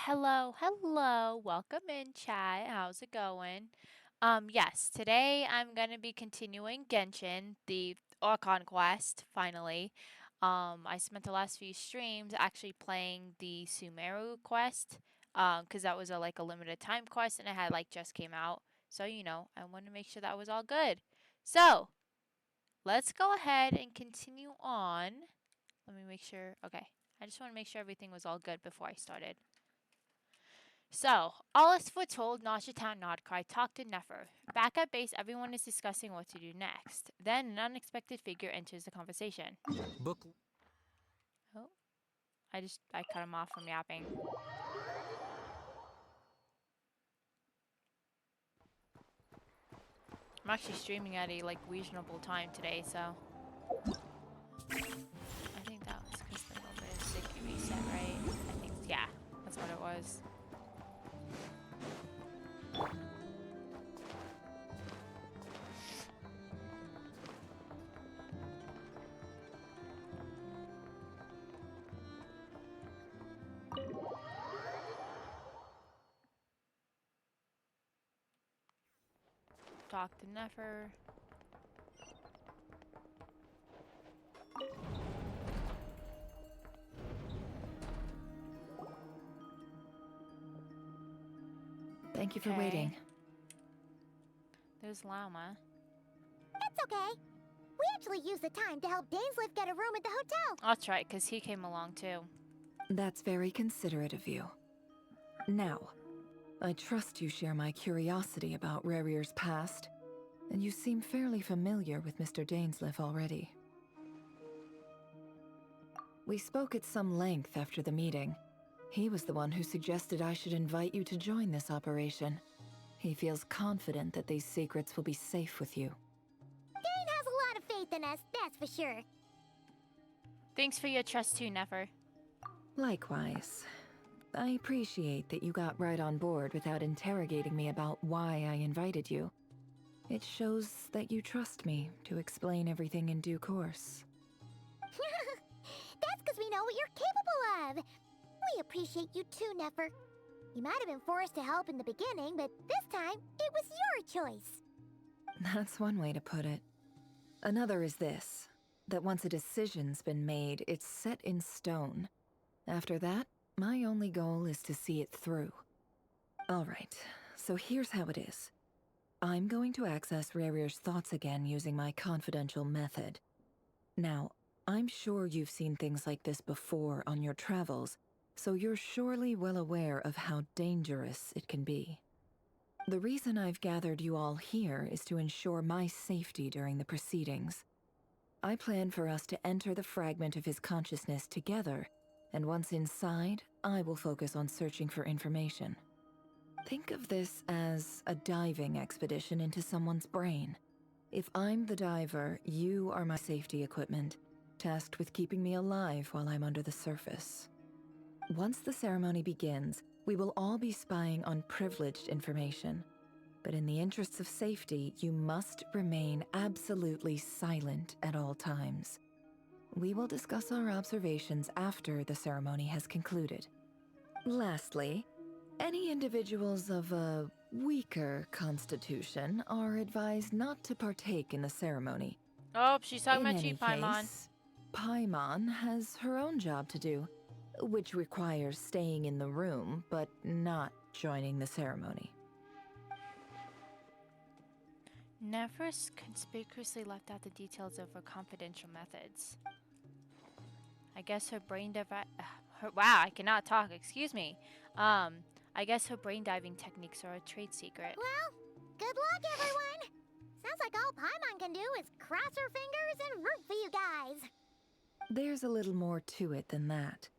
Hello. Welcome in, chat. How's it going? Yes, today I'm gonna be continuing Genshin, the Orcon quest, finally. I spent the last few streams actually playing the Sumeru quest, because that was a limited time quest and it had just came out. So, I want to make sure that was all good. So, let's go ahead and continue on. Let me make sure. Okay. I just want to make sure everything was all good before I started. So, all is foretold, Nashatan Nodcry talked to Nefer. Back at base, everyone is discussing what to do next. Then, an unexpected figure enters the conversation. Book. Oh, I cut him off from yapping. I'm actually streaming at a reasonable time today, so I think that was because the moment is sick reset, right? I think yeah, that's what it was. Talk to Nefer. Thank you for waiting. There's Llama. That's okay. We actually used the time to help Dainsleif get a room at the hotel. That's right, because he came along too. That's very considerate of you. Now, I trust you share my curiosity about Rarier's past, and you seem fairly familiar with Mr. Dainsleif already. We spoke at some length after the meeting. He was the one who suggested I should invite you to join this operation. He feels confident that these secrets will be safe with you. Dane has a lot of faith in us, that's for sure. Thanks for your trust too, Nefer. Likewise. I appreciate that you got right on board without interrogating me about why I invited you. It shows that you trust me to explain everything in due course. That's because we know what you're capable of. We appreciate you too, Nefer. You might have been forced to help in the beginning, but this time, it was your choice. That's one way to put it. Another is this, that once a decision's been made, it's set in stone. After that, my only goal is to see it through. Alright, so here's how it is. I'm going to access Rarier's thoughts again using my confidential method. Now, I'm sure you've seen things like this before on your travels, so you're surely well aware of how dangerous it can be. The reason I've gathered you all here is to ensure my safety during the proceedings. I plan for us to enter the fragment of his consciousness together, and once inside, I will focus on searching for information. Think of this as a diving expedition into someone's brain. If I'm the diver, you are my safety equipment, tasked with keeping me alive while I'm under the surface. Once the ceremony begins, we will all be spying on privileged information. But in the interests of safety, you must remain absolutely silent at all times. We will discuss our observations after the ceremony has concluded. Lastly, any individuals of a weaker constitution are advised not to partake in the ceremony. Oh, she's talking In about any you, Paimon. case, Paimon has her own job to do, which requires staying in the room, but not joining the ceremony. Never conspicuously left out the details of her confidential methods. I guess her wow, I cannot talk, excuse me. I guess her brain diving techniques are a trade secret. Well, good luck, everyone. Sounds like all Paimon can do is cross her fingers and root for you guys. There's a little more to it than that.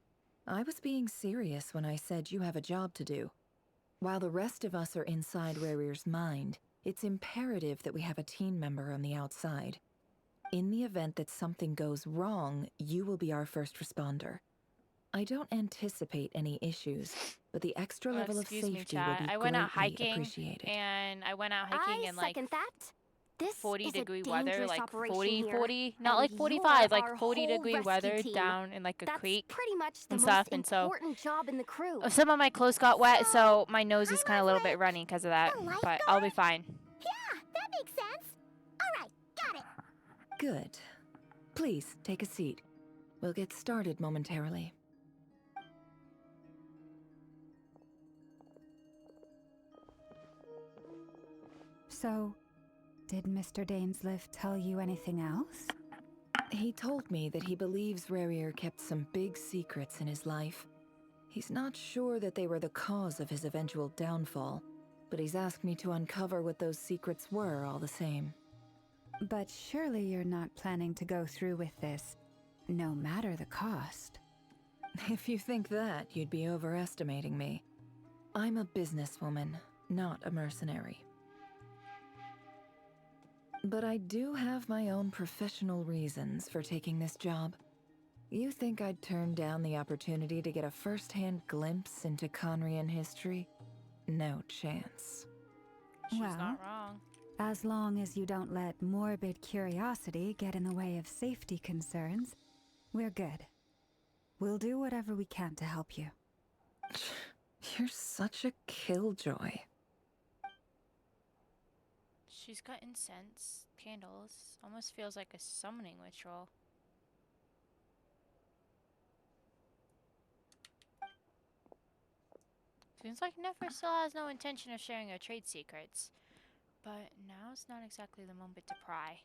I was being serious when I said you have a job to do. While the rest of us are inside Rarier's mind, it's imperative that we have a team member on the outside. In the event that something goes wrong, you will be our first responder. I don't anticipate any issues, but the extra level of Excuse me, safety will chat. be I went out greatly hiking, appreciated. and I went out hiking I and second that. This 40 is a degree weather, dangerous like operation 40, here, 40, not and like you're 45, like our 40 whole degree rescue weather team. down in like a That's creek pretty much the and most stuff. And so important job in the crew. some of my clothes got wet, so my nose is I'm kind of a on little bit like runny because of that. the But I'll be lifeguard? fine. Yeah, that makes sense. All right, got it. Good. Please, take a seat. We'll get started momentarily. So, did Mr. Dainsliff tell you anything else? He told me that he believes Rarier kept some big secrets in his life. He's not sure that they were the cause of his eventual downfall, but he's asked me to uncover what those secrets were all the same. But surely you're not planning to go through with this, no matter the cost. If you think that, you'd be overestimating me. I'm a businesswoman, not a mercenary. But I do have my own professional reasons for taking this job. You think I'd turn down the opportunity to get a first-hand glimpse into Conrian history? No chance. She's Well, not wrong. As long as you don't let morbid curiosity get in the way of safety concerns, we're good. We'll do whatever we can to help you. You're such a killjoy. She's got incense, candles. Almost feels like a summoning ritual. Seems like Nefer still has no intention of sharing her trade secrets. But now's not exactly the moment to pry.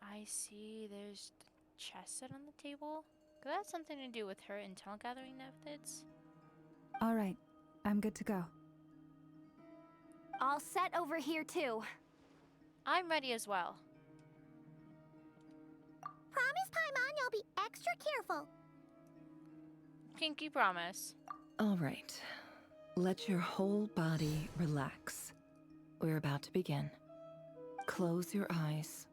I see there's the chest set on the table. Could that have something to do with her intel gathering methods? All right, I'm good to go. All set over here too. I'm ready as well. Promise, Paimon, you'll be extra careful. Pinky promise. All right. Let your whole body relax. We're about to begin. Close your eyes.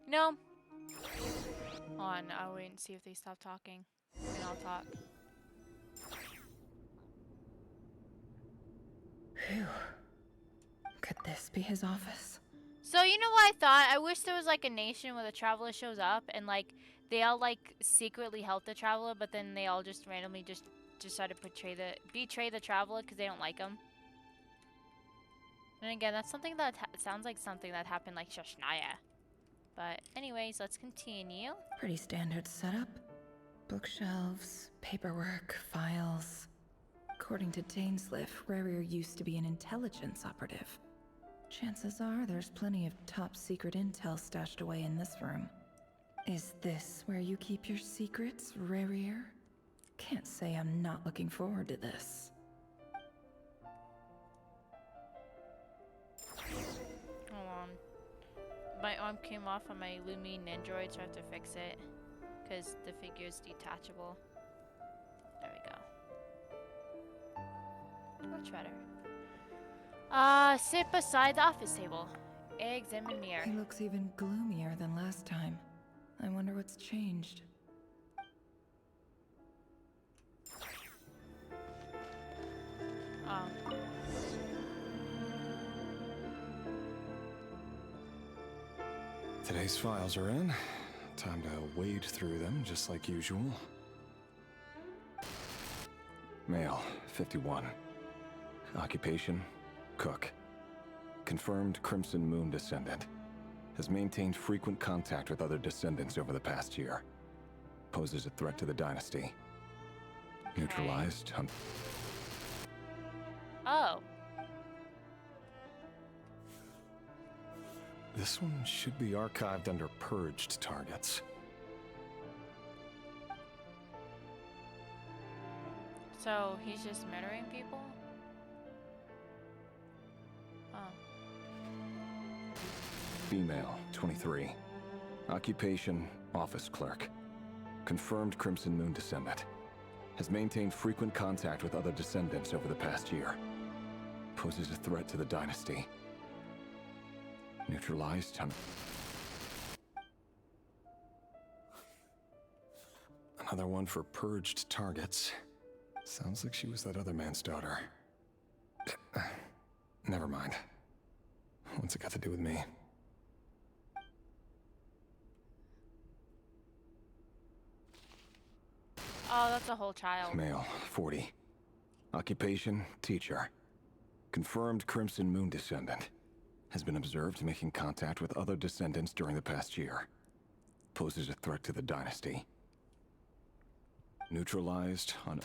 No. Hold on, I'll wait and see if they stop talking. And I'll talk. Phew. Could this be his office? So you know what I thought? I wish there was like a nation where the traveler shows up and like they all like secretly help the traveler, but then they all just randomly just decide to betray the traveler because they don't like him. And again, that's something that sounds like something that happened like Shoshnaya. But anyways, let's continue. Pretty standard setup. Bookshelves, paperwork, files. According to Dainsliff, Rarier used to be an intelligence operative. Chances are there's plenty of top secret intel stashed away in this room. Is this where you keep your secrets, Rarier? Can't say I'm not looking forward to this. Hold on. My arm came off on my Lumi Nendroid, so I have to fix it. Because the figure's detachable. There we go. Much better. Sit beside the office table. Examine mirror. He looks even gloomier than last time. I wonder what's changed. Oh. Today's files are in. Time to wade through them, just like usual. Male, 51. Occupation, cook. Confirmed Crimson Moon descendant. Has maintained frequent contact with other descendants over the past year. Poses a threat to the dynasty. Neutralized. Oh. This one should be archived under purged targets. So he's just murdering people? Oh. Female, 23. Occupation, office clerk. Confirmed Crimson Moon descendant. Has maintained frequent contact with other descendants over the past year. Poses a threat to the dynasty. Neutralized. Another one for purged targets. Sounds like she was that other man's daughter. Never mind. What's it got to do with me? Oh, that's a whole child. Male, 40. Occupation, teacher. Confirmed Crimson Moon descendant. Has been observed making contact with other descendants during the past year. Poses a threat to the dynasty. Neutralized on...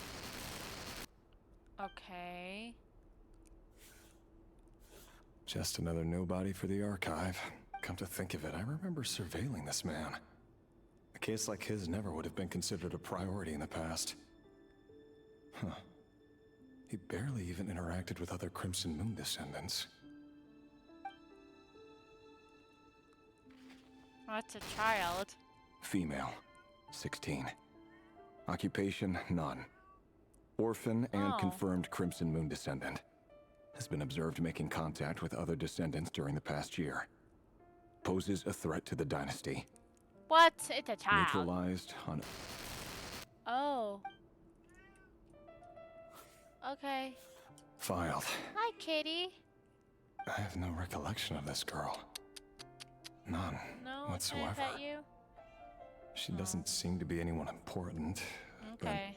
Okay. Just another nobody for the archive. Come to think of it, I remember surveilling this man. A case like his never would have been considered a priority in the past. Huh. He barely even interacted with other Crimson Moon descendants. That's a child. Female, 16. Occupation, none. Orphan and Oh. confirmed Crimson Moon descendant. Has been observed making contact with other descendants during the past year. Poses a threat to the dynasty. What? It's a child. Neutralized on... Oh. Okay. Filed. Hi, kitty. I have no recollection of this girl. None No, whatsoever. can I pet you? She doesn't seem to be anyone important. Okay.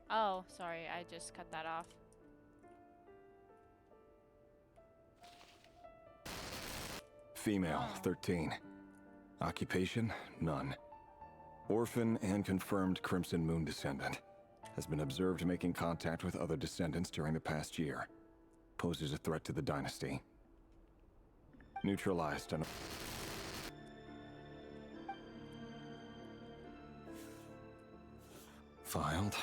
Oh, sorry, I just cut that off. Female, 13. Occupation, none. Orphan and confirmed Crimson Moon descendant. Has been observed making contact with other descendants during the past year. Poses a threat to the dynasty. Neutralized on... Filed.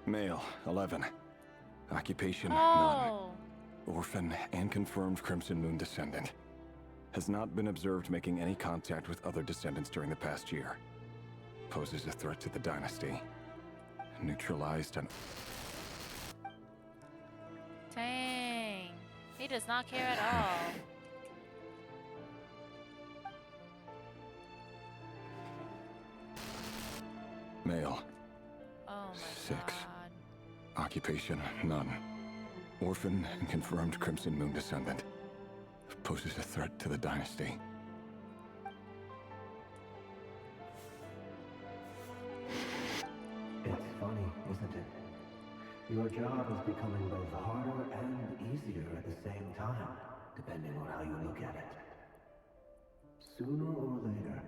Male, 11. Occupation, none. Oh. Orphan and confirmed Crimson Moon descendant. Has not been observed making any contact with other descendants during the past year. Poses a threat to the dynasty. Neutralized on... Dang. He does not care at all. Male, Oh my 6. god. Occupation, none. Orphan and confirmed Crimson Moon descendant. Poses a threat to the dynasty. It's funny, isn't it? Your job is becoming both harder and easier at the same time, depending on how you look at it. Sooner or later,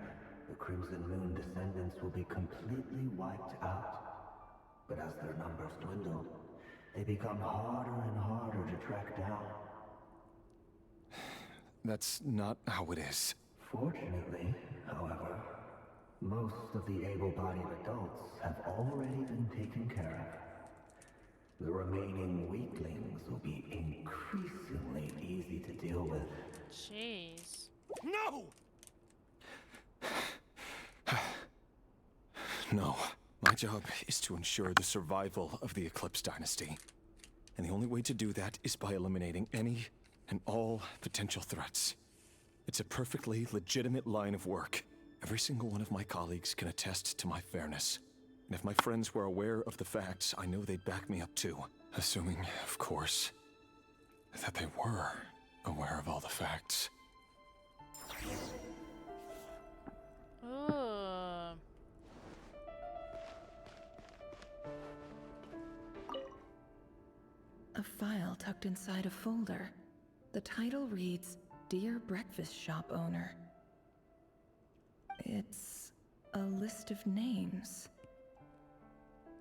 the Crimson Moon descendants will be completely wiped out. But as their numbers dwindle, they become harder and harder to track down. That's not how it is. Fortunately, however, most of the able-bodied adults have already been taken care of. The remaining weaklings will be increasingly easy to deal with. Jeez. No! No. My job is to ensure the survival of the Eclipse Dynasty. And the only way to do that is by eliminating any and all potential threats. It's a perfectly legitimate line of work. Every single one of my colleagues can attest to my fairness. And if my friends were aware of the facts, I know they'd back me up too. Assuming, of course, that they were aware of all the facts. Ooh. A file tucked inside a folder. The title reads, Dear Breakfast Shop Owner. It's a list of names.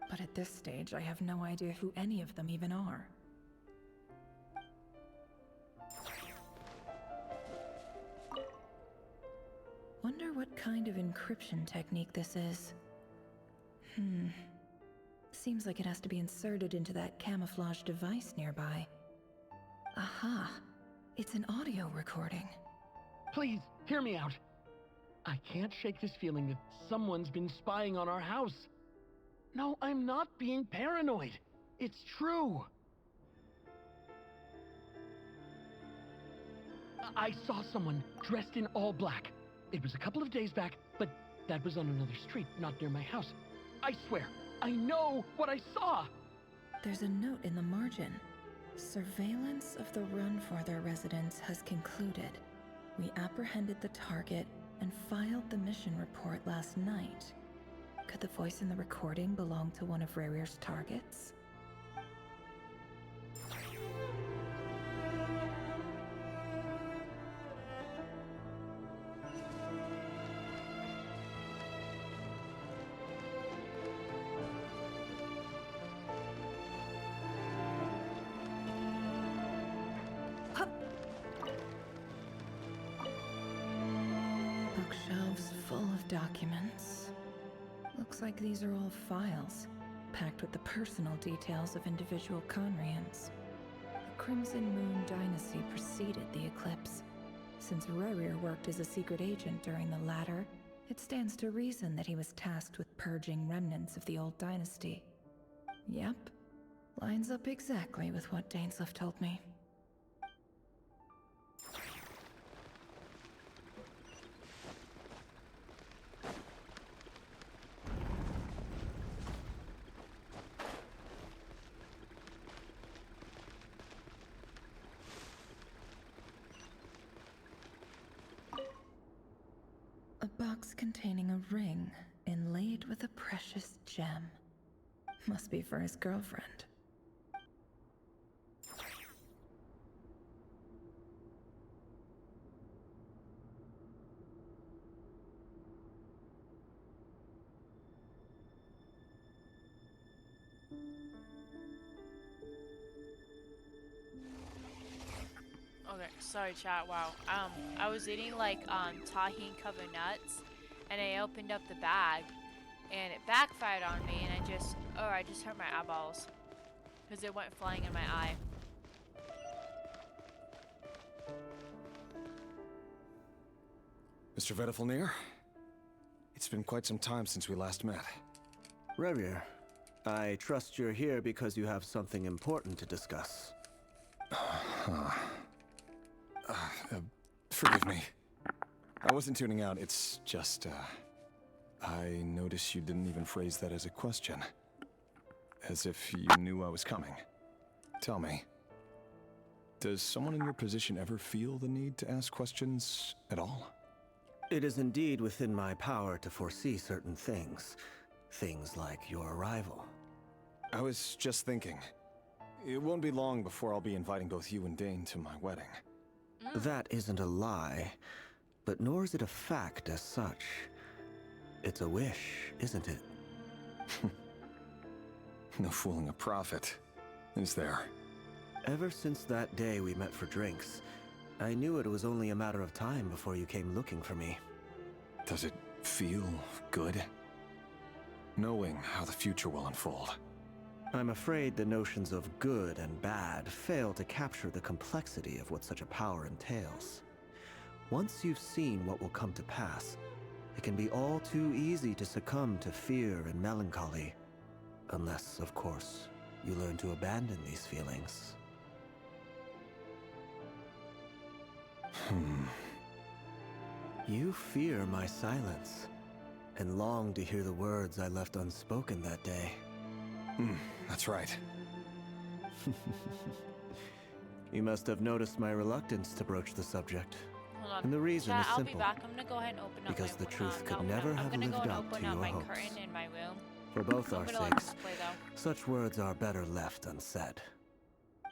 But at this stage, I have no idea who any of them even are. Wonder what kind of encryption technique this is. Seems like it has to be inserted into that camouflage device nearby. Aha! It's an audio recording. Please, hear me out. I can't shake this feeling that someone's been spying on our house. No, I'm not being paranoid. It's true. I saw someone dressed in all black. It was a couple of days back, but that was on another street, not near my house. I swear, I know what I saw! There's a note in the margin. Surveillance of the run for their residence has concluded. We apprehended the target and filed the mission report last night. Could the voice in the recording belong to one of Rare's targets? Bookshelves full of documents. Looks like these are all files, packed with the personal details of individual Conrians. The Crimson Moon dynasty preceded the eclipse. Since Rare worked as a secret agent during the latter, it stands to reason that he was tasked with purging remnants of the old dynasty. Yep, lines up exactly with what Dainsleif told me. A box containing a ring inlaid with a precious gem. Must be for his girlfriend. Okay, sorry chat, wow. I was eating like tahine covered nuts and I opened up the bag and it backfired on me and I just hurt my eyeballs because it went flying in my eye. Mr. Vedifalnir, it's been quite some time since we last met. Revir, I trust you're here because you have something important to discuss. Forgive me. I wasn't tuning out, it's just, I noticed you didn't even phrase that as a question. As if you knew I was coming. Tell me, does someone in your position ever feel the need to ask questions at all? It is indeed within my power to foresee certain things. Things like your arrival. I was just thinking, it won't be long before I'll be inviting both you and Dane to my wedding. That isn't a lie, but nor is it a fact as such. It's a wish, isn't it? No fooling a prophet, is there? Ever since that day we met for drinks, I knew it was only a matter of time before you came looking for me. Does it feel good? Knowing how the future will unfold. I'm afraid the notions of good and bad fail to capture the complexity of what such a power entails. Once you've seen what will come to pass, it can be all too easy to succumb to fear and melancholy. Unless, of course, you learn to abandon these feelings. You fear my silence, and long to hear the words I left unspoken that day. That's right. You must have noticed my reluctance to broach the subject. Hold on. And the reason Chat, is I'll simple. be back. I'm gonna go ahead and open up Because my the truth could no, never I'm have gonna go lived and up open to up your my hopes. curtain in my room. For both our I'm gonna let this sakes, play though. such words are better left unsaid.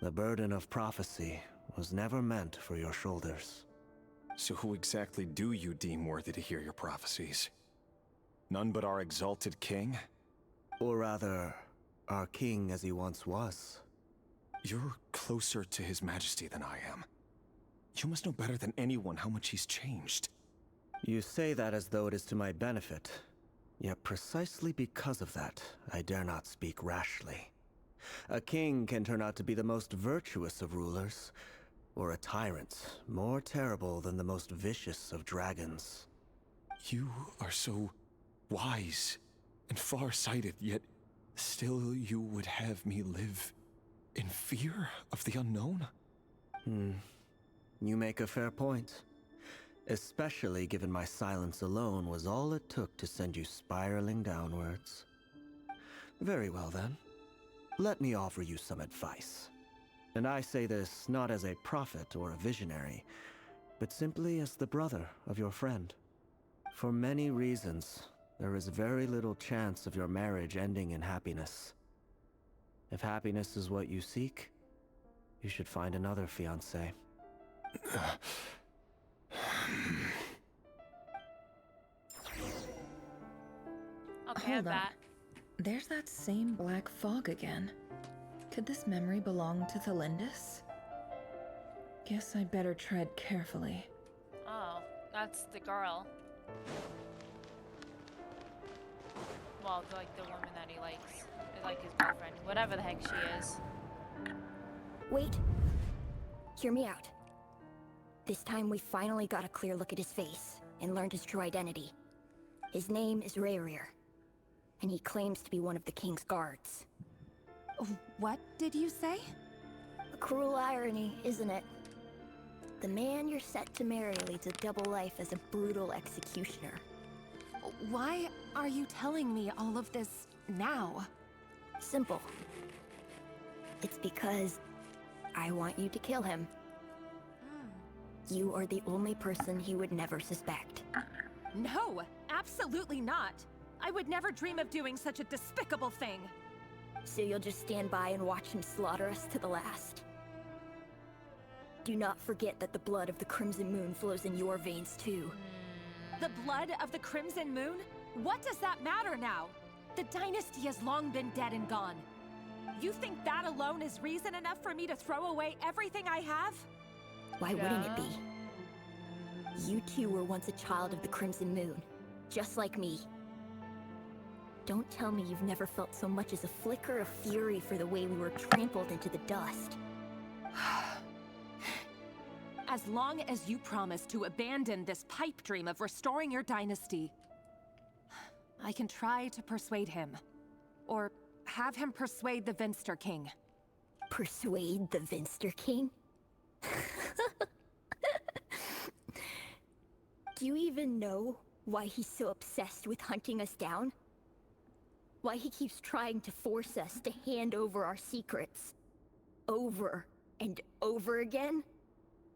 The burden of prophecy was never meant for your shoulders. So who exactly do you deem worthy to hear your prophecies? None but our exalted king? Or rather, our king as he once was. You're closer to his majesty than I am. You must know better than anyone how much he's changed. You say that as though it is to my benefit. Yet precisely because of that, I dare not speak rashly. A king can turn out to be the most virtuous of rulers, or a tyrant more terrible than the most vicious of dragons. You are so wise and far-sighted, yet still you would have me live in fear of the unknown? You make a fair point. Especially given my silence alone was all it took to send you spiraling downwards. Very well then. Let me offer you some advice. And I say this not as a prophet or a visionary, but simply as the brother of your friend. For many reasons, there is very little chance of your marriage ending in happiness. If happiness is what you seek, you should find another fiancé. Okay, I'm Hold on. back. There's that same black fog again. Could this memory belong to Thelindis? Guess I'd better tread carefully. Oh, that's the girl. Well, like the woman that he likes. Like his girlfriend. Whatever the heck she is. Wait. Hear me out. This time we finally got a clear look at his face and learned his true identity. His name is Rayrir, and he claims to be one of the king's guards. What did you say? A cruel irony, isn't it? The man you're set to marry leads a double life as a brutal executioner. Why are you telling me all of this now? Simple. It's because I want you to kill him. You are the only person he would never suspect. No, absolutely not. I would never dream of doing such a despicable thing. So you'll just stand by and watch him slaughter us to the last. Do not forget that the blood of the Crimson Moon flows in your veins too. The blood of the Crimson Moon? What does that matter now? The dynasty has long been dead and gone. You think that alone is reason enough for me to throw away everything I have? Why wouldn't it be? You two were once a child of the Crimson Moon, just like me. Don't tell me you've never felt so much as a flicker of fury for the way we were trampled into the dust. As long as you promise to abandon this pipe dream of restoring your dynasty, I can try to persuade him. Or have him persuade the Vinster King. Persuade the Vinster King? Do you even know why he's so obsessed with hunting us down? Why he keeps trying to force us to hand over our secrets? Over and over again?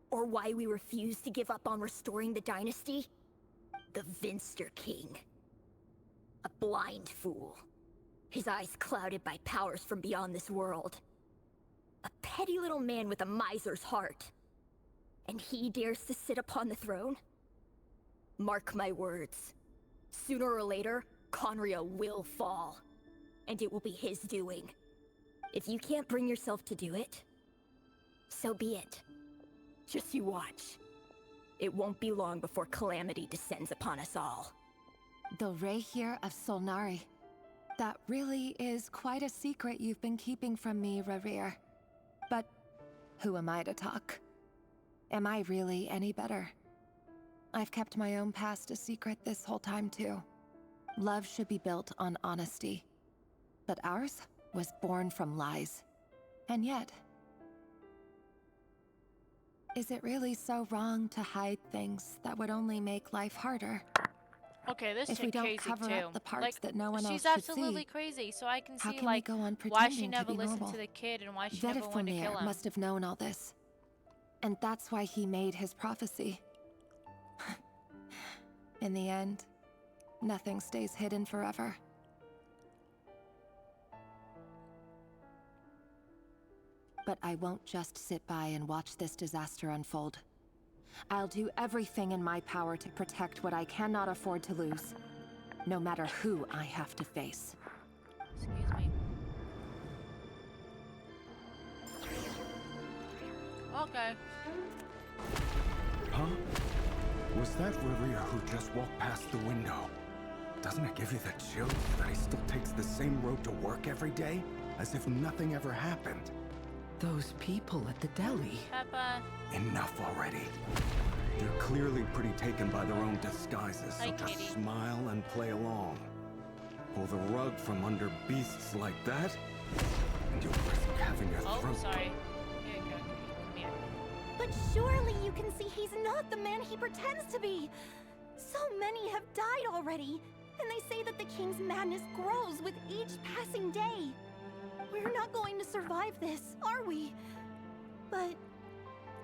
Or why we refuse to give up on restoring the dynasty? The Vinster King. A blind fool. His eyes clouded by powers from beyond this world. A petty little man with a miser's heart. And he dares to sit upon the throne? Mark my words. Sooner or later, Conria will fall. And it will be his doing. If you can't bring yourself to do it, so be it. Just you watch. It won't be long before calamity descends upon us all. The Rayrir of Solnari. That really is quite a secret you've been keeping from me, Rayrir. But who am I to talk? Am I really any better? I've kept my own past a secret this whole time too. Love should be built on honesty. But ours was born from lies. And yet, is it really so wrong to hide things that would only make life harder? Okay, this If we chick don't crazy cover too. up the parts Like, that no one else she's should absolutely see, crazy. So I can how see can like we go on why she pretending to never be listened normal? to the kid and why she never wanted to kill Vedifomir him. must have known all this. And that's why he made his prophecy. In the end, nothing stays hidden forever. But I won't just sit by and watch this disaster unfold. I'll do everything in my power to protect what I cannot afford to lose, no matter who I have to face. Excuse me. Okay. Huh? Was that Rivia who just walked past the window? Doesn't it give you the chills that he still takes the same road to work every day? As if nothing ever happened. Those people at the deli. Peppa. Enough already. They're clearly pretty taken by their own disguises, so Hi, just Kitty. smile and play along. Pull the rug from under beasts like that, and you'll risk having your Oh, throat. sorry. Here you go. Come here. But surely you can see he's not the man he pretends to be. So many have died already, and they say that the king's madness grows with each passing day. We're not going to survive this, are we? But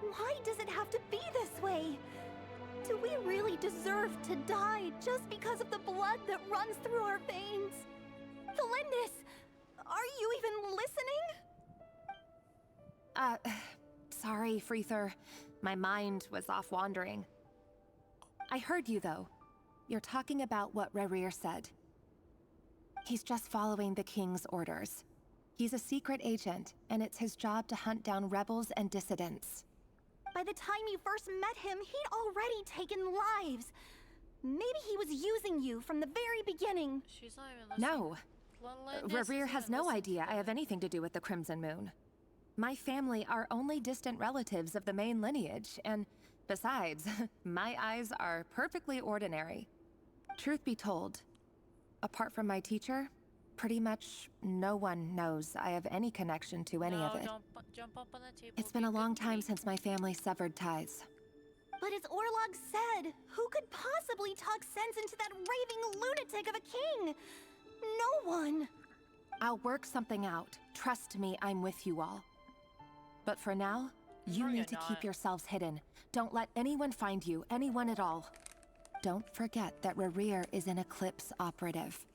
why does it have to be this way? Do we really deserve to die just because of the blood that runs through our veins? Felindis, are you even listening? Sorry, Freether. My mind was off wandering. I heard you, though. You're talking about what Rerir said. He's just following the king's orders. He's a secret agent, and it's his job to hunt down rebels and dissidents. By the time you first met him, he'd already taken lives. Maybe he was using you from the very beginning. She's not even listening. No. Rerir has no idea I have anything to do with the Crimson Moon. My family are only distant relatives of the main lineage, and besides, my eyes are perfectly ordinary. Truth be told, apart from my teacher, pretty much no one knows I have any connection to any of it. Don't jump up on the table. It's been a long time since my family severed ties. But as Orlog said, who could possibly talk sense into that raving lunatic of a king? No one. I'll work something out. Trust me, I'm with you all. But for now, you No, need you're to not. keep yourselves hidden. Don't let anyone find you, anyone at all. Don't forget that Rerir is an Eclipse operative.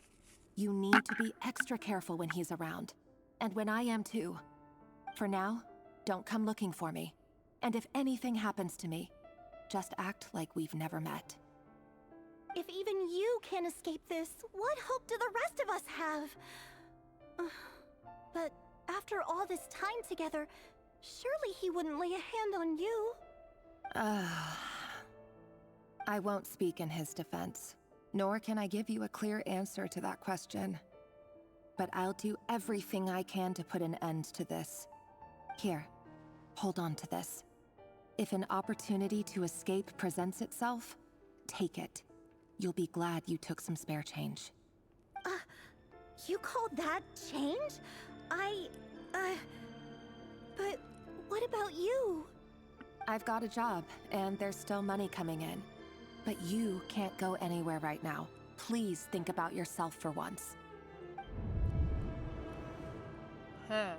You need to be extra careful when he's around. And when I am too. For now, don't come looking for me. And if anything happens to me, just act like we've never met. If even you can't escape this, what hope do the rest of us have? But after all this time together, surely he wouldn't lay a hand on you. I won't speak in his defense, nor can I give you a clear answer to that question. But I'll do everything I can to put an end to this. Here, hold on to this. If an opportunity to escape presents itself, take it. You'll be glad you took some spare change. You call that change? But what about you? I've got a job, and there's still money coming in. But you can't go anywhere right now. Please think about yourself for once. Huh.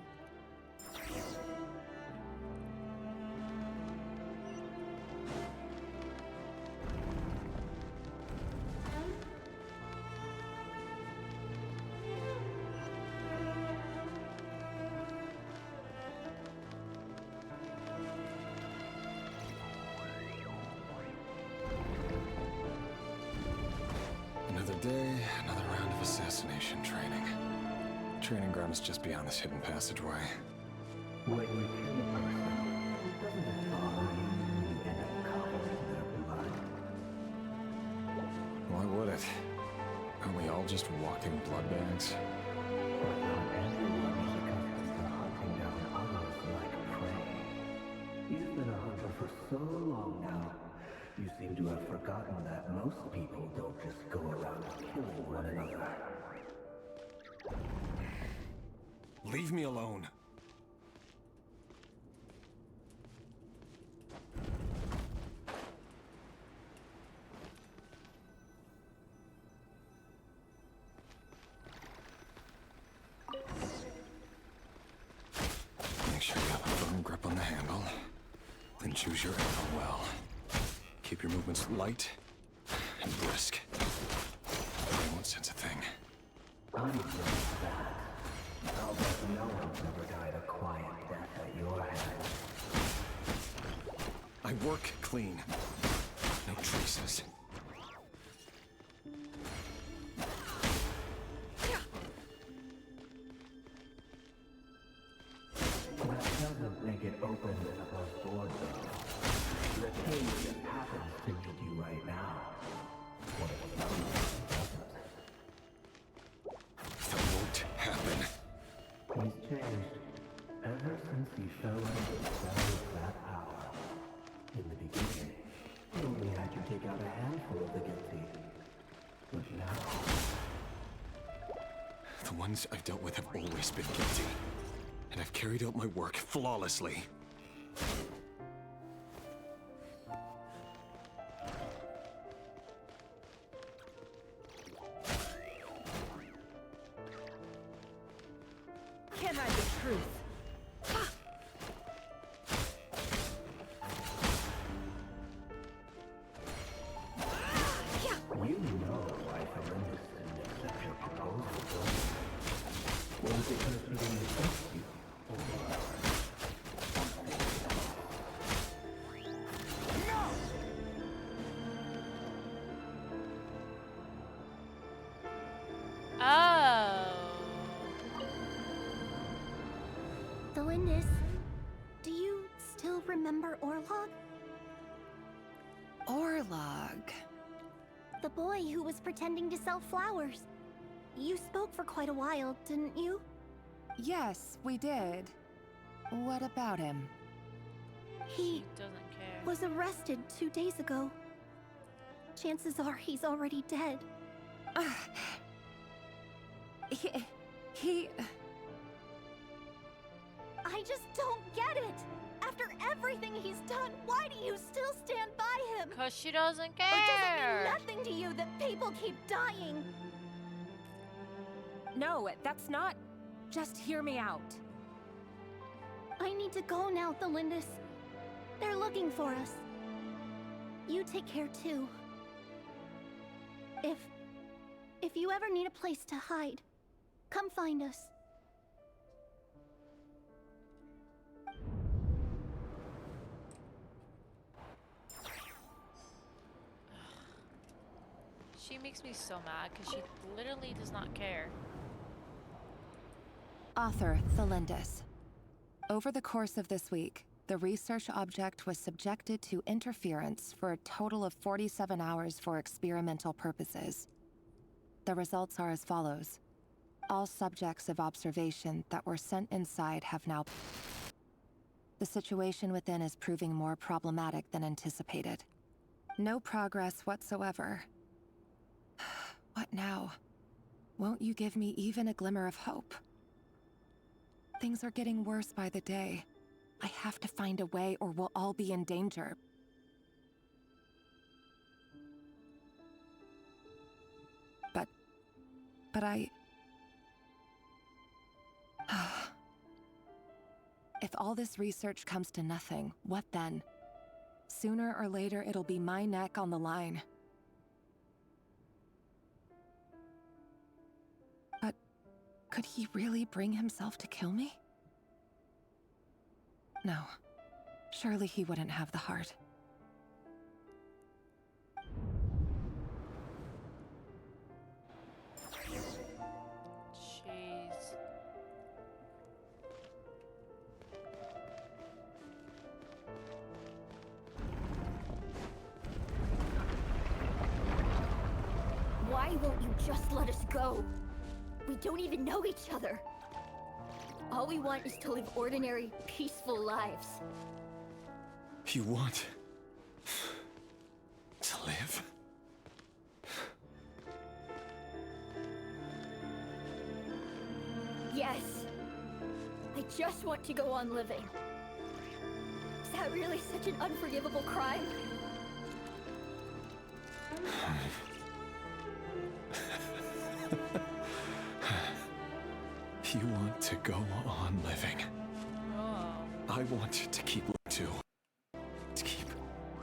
Another day, another round of assassination training. Training ground is just beyond this hidden passageway. When you kill a person, doesn't it bother you when you end up covered in their blood? Why would it? Aren't we all just walking blood bags? But not everyone is accustomed to hunting down others like prey. You've been a hunter for so long now, you seem to have forgotten that most people don't just go around killing one another. Leave me alone. Make sure you have a firm grip on the handle. Then choose your ammo well. Keep your movements light and brisk. I won't sense a thing. I'm just that. I'll bet no one's ever died a quiet death at your hands. I work clean. No traces. That doesn't make it open and above board, though. The cage just happens to need you right now. What if it doesn't? That won't happen. He's changed. Ever since he showed up the cell that hour. In the beginning, he only had you take out a handful of the guilty. But now... The ones I've dealt with have always been guilty. And I've carried out my work flawlessly. Lindis, do you still remember Orlog? Orlog. The boy who was pretending to sell flowers. You spoke for quite a while, didn't you? Yes, we did. What about him? He doesn't care. was arrested 2 days ago. Chances are he's already dead. He... I just don't get it! After everything he's done, why do you still stand by him? Because she doesn't Or does it mean care. nothing to you that people keep dying? No, that's not... Just hear me out. I need to go now, Thelindis. They're looking for us. You take care too. If you ever need a place to hide, come find us. She makes me so mad because she literally does not care. Author Thelindis. Over the course of this week, the research object was subjected to interference for a total of 47 hours for experimental purposes. The results are as follows. All subjects of observation that were sent inside have now... The situation within is proving more problematic than anticipated. No progress whatsoever. What now? Won't you give me even a glimmer of hope? Things are getting worse by the day. I have to find a way or we'll all be in danger. But I... If all this research comes to nothing, what then? Sooner or later, it'll be my neck on the line. But could he really bring himself to kill me? No. Surely he wouldn't have the heart. Jeez. Why won't you just let us go? We don't even know each other. All we want is to live ordinary, peaceful lives. You want to live? Yes. I just want to go on living. Is that really such an unforgivable crime? You want to go on living. Oh. I want you to keep living too. To keep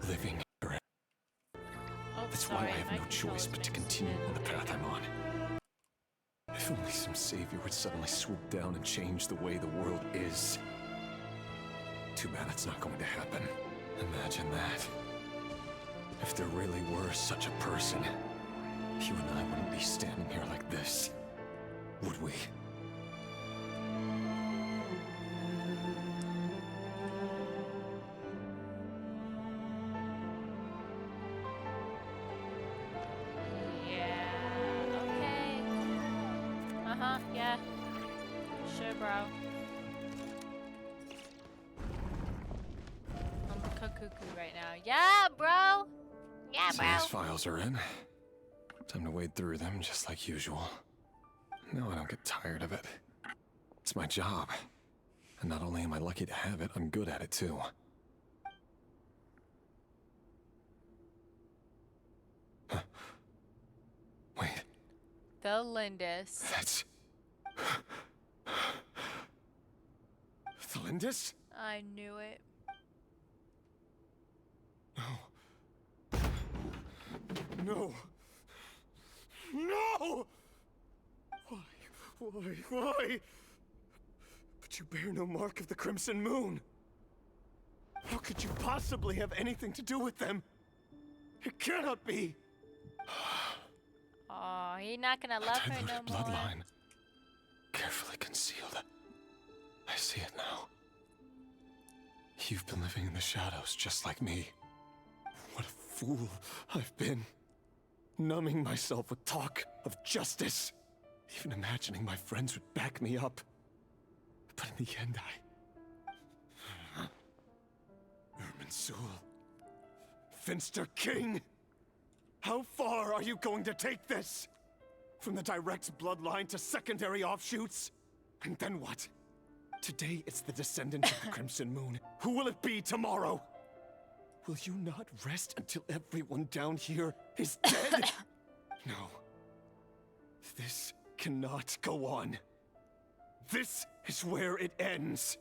living forever. Oh, That's sorry, why I have my no choice but to controller's continue mixed on the in. path I'm on. If only some savior would suddenly swoop down and change the way the world is. Too bad that's not going to happen. Imagine that. If there really were such a person, you and I wouldn't be standing here like this, would we? Yeah, okay. Uh-huh, yeah. Sure, bro. I'm cuckoo right now. Yeah, bro! Yeah, So bro! these files are in. Time to wade through them just like usual. No, I don't get tired of it. It's my job. And not only am I lucky to have it, I'm good at it too. Huh. Wait, Thelindis. that's... Thelindis? I knew it. No. No! Why? But you bear no mark of the Crimson Moon. How could you possibly have anything to do with them? It cannot be. Oh, he not gonna A love her diluted no more. bloodline. Carefully concealed. I see it now. You've been living in the shadows just like me. What a fool I've been. Numbing myself with talk of justice. Even imagining my friends would back me up. But in the end, Irminsul. Finster King! How far are you going to take this? From the direct bloodline to secondary offshoots? And then what? Today it's the descendant of the Crimson Moon. Who will it be tomorrow? Will you not rest until everyone down here is dead? No. This cannot go on. This is where it ends.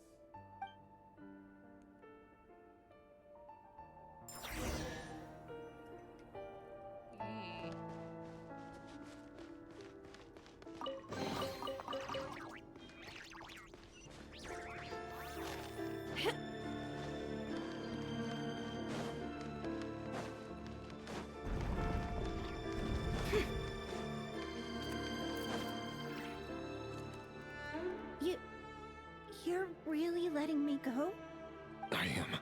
You're really letting me go? I am.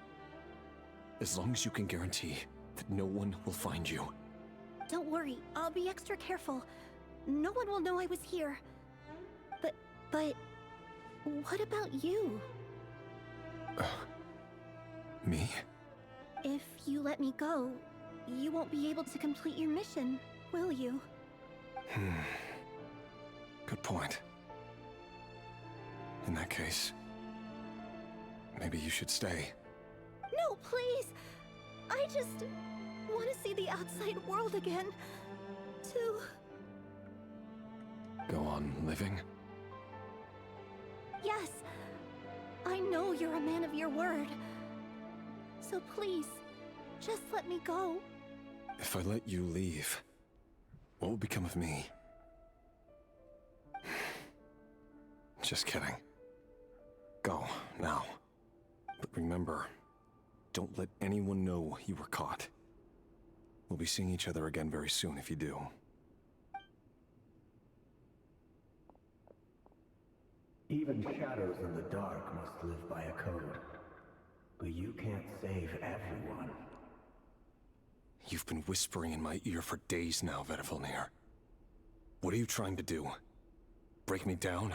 As long as you can guarantee that no one will find you. Don't worry, I'll be extra careful. No one will know I was here. But what about you? Me? If you let me go, you won't be able to complete your mission, will you? Good point. In that case, maybe you should stay. No, please! I just want to see the outside world again. To... Go on living? Yes. I know you're a man of your word. So please, just let me go. If I let you leave, what will become of me? Just kidding. Go, now. But remember, don't let anyone know you were caught. We'll be seeing each other again very soon if you do. Even shadows in the dark must live by a code. But you can't save everyone. You've been whispering in my ear for days now, Vedifilnir. What are you trying to do? Break me down?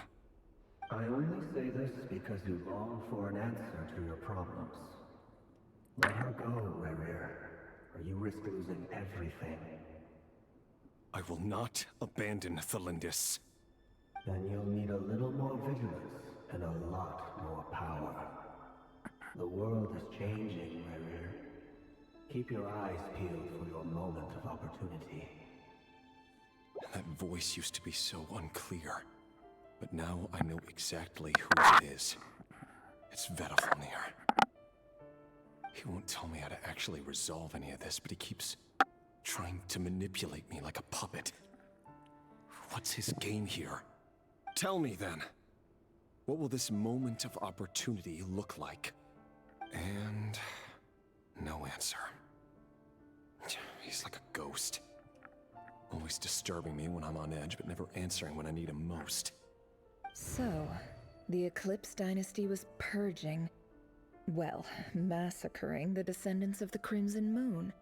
I only say this because you long for an answer to your problems. Let her go, Rerir, or you risk losing everything. I will not abandon Thelindis. Then you'll need a little more vigilance and a lot more power. The world is changing, Rerir. Keep your eyes peeled for your moment of opportunity. That voice used to be so unclear. But now I know exactly who it is. It's Vedifilnir. He won't tell me how to actually resolve any of this, but he keeps trying to manipulate me like a puppet. What's his game here? Tell me then. What will this moment of opportunity look like? And no answer. He's like a ghost. Always disturbing me when I'm on edge, but never answering when I need him most. So, the Eclipse Dynasty was purging, well, massacring the descendants of the Crimson Moon.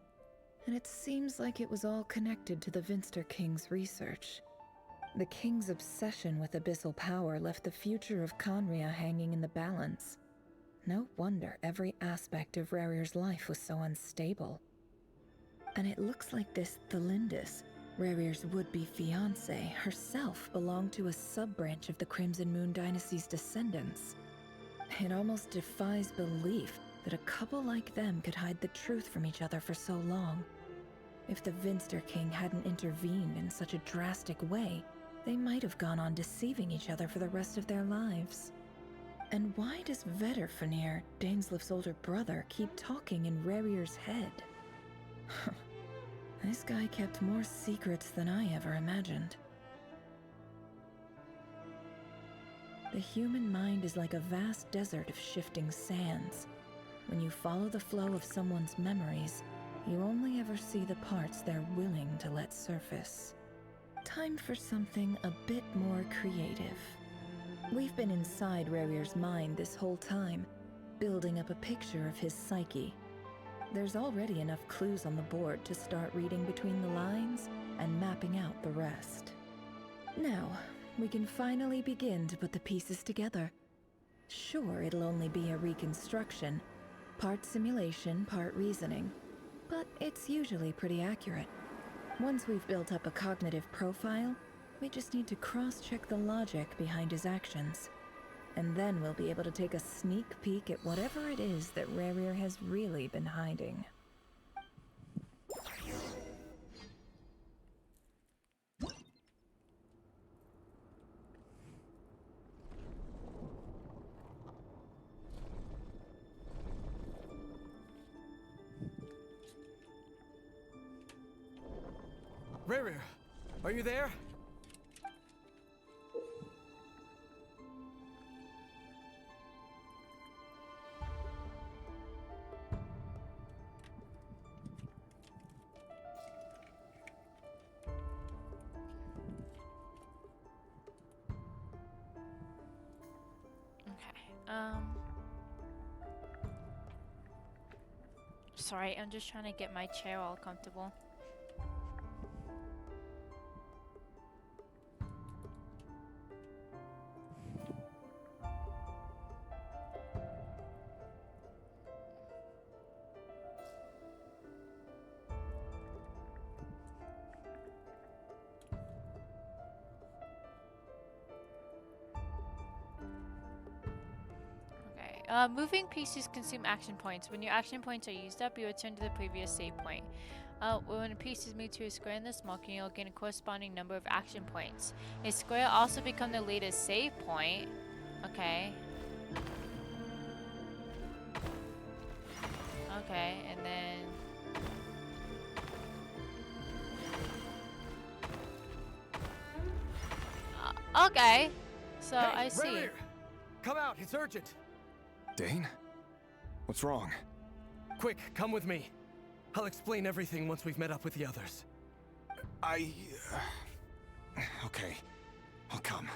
And it seems like it was all connected to the Finster King's research. The King's obsession with abyssal power left the future of Conria hanging in the balance. No wonder every aspect of Rerir's life was so unstable. And it looks like this Thelindis, Rerir's would-be fiancée, herself belonged to a sub-branch of the Crimson Moon Dynasty's descendants. It almost defies belief that a couple like them could hide the truth from each other for so long. If the Finster King hadn't intervened in such a drastic way, they might have gone on deceiving each other for the rest of their lives. And why does Vedifilnir, Daneslif's older brother, keep talking in Rerir's head? This guy kept more secrets than I ever imagined. The human mind is like a vast desert of shifting sands. When you follow the flow of someone's memories, you only ever see the parts they're willing to let surface. Time for something a bit more creative. We've been inside Rerir's mind this whole time, building up a picture of his psyche. There's already enough clues on the board to start reading between the lines and mapping out the rest. Now, we can finally begin to put the pieces together. Sure, it'll only be a reconstruction, part simulation, part reasoning, but it's usually pretty accurate. Once we've built up a cognitive profile, we just need to cross-check the logic behind his actions. And then we'll be able to take a sneak peek at whatever it is that Rerir has really been hiding. Rerir, are you there? Sorry, I'm just trying to get my chair all comfortable. Moving pieces consume action points. When your action points are used up, you return to the previous save point. When a piece is moved to a square in this marking, you'll gain a corresponding number of action points. A square also become the latest save point. Okay. Okay, and then... okay. So hey, I see. Rerir! Come out, it's urgent. Dane? What's wrong? Quick, come with me. I'll explain everything once we've met up with the others. Okay. I'll come.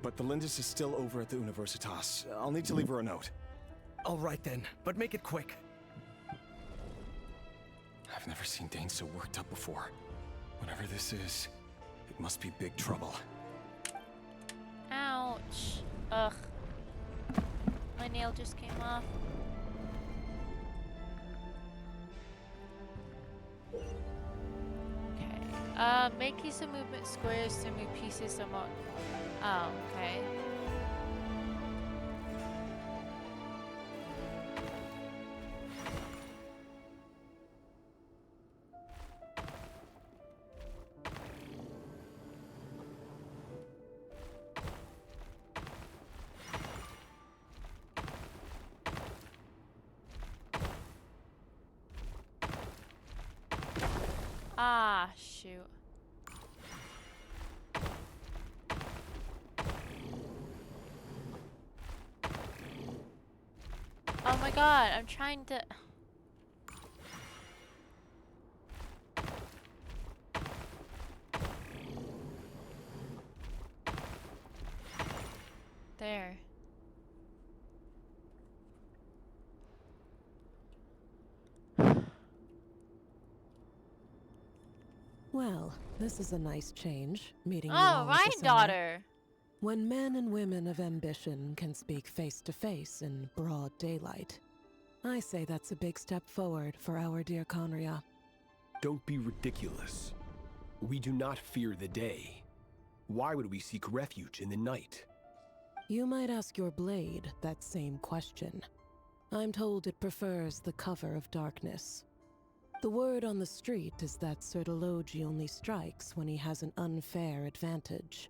But the Lindis is still over at the Universitas. I'll need to leave her a note. All right then, but make it quick. I've never seen Dane so worked up before. Whatever this is, it must be big trouble. Ouch. Ugh. My nail just came off. Okay. Make use of movement squares to move pieces somewhat. Oh, okay. Ah, shoot. Oh my god, I'm trying to... There. Well, this is a nice change, meeting you Oh, all at the Ryan center. daughter. When men and women of ambition can speak face to face in broad daylight, I say that's a big step forward for our dear Conria. Don't be ridiculous. We do not fear the day. Why would we seek refuge in the night? You might ask your blade that same question. I'm told it prefers the cover of darkness. The word on the street is that Sir Deloge only strikes when he has an unfair advantage.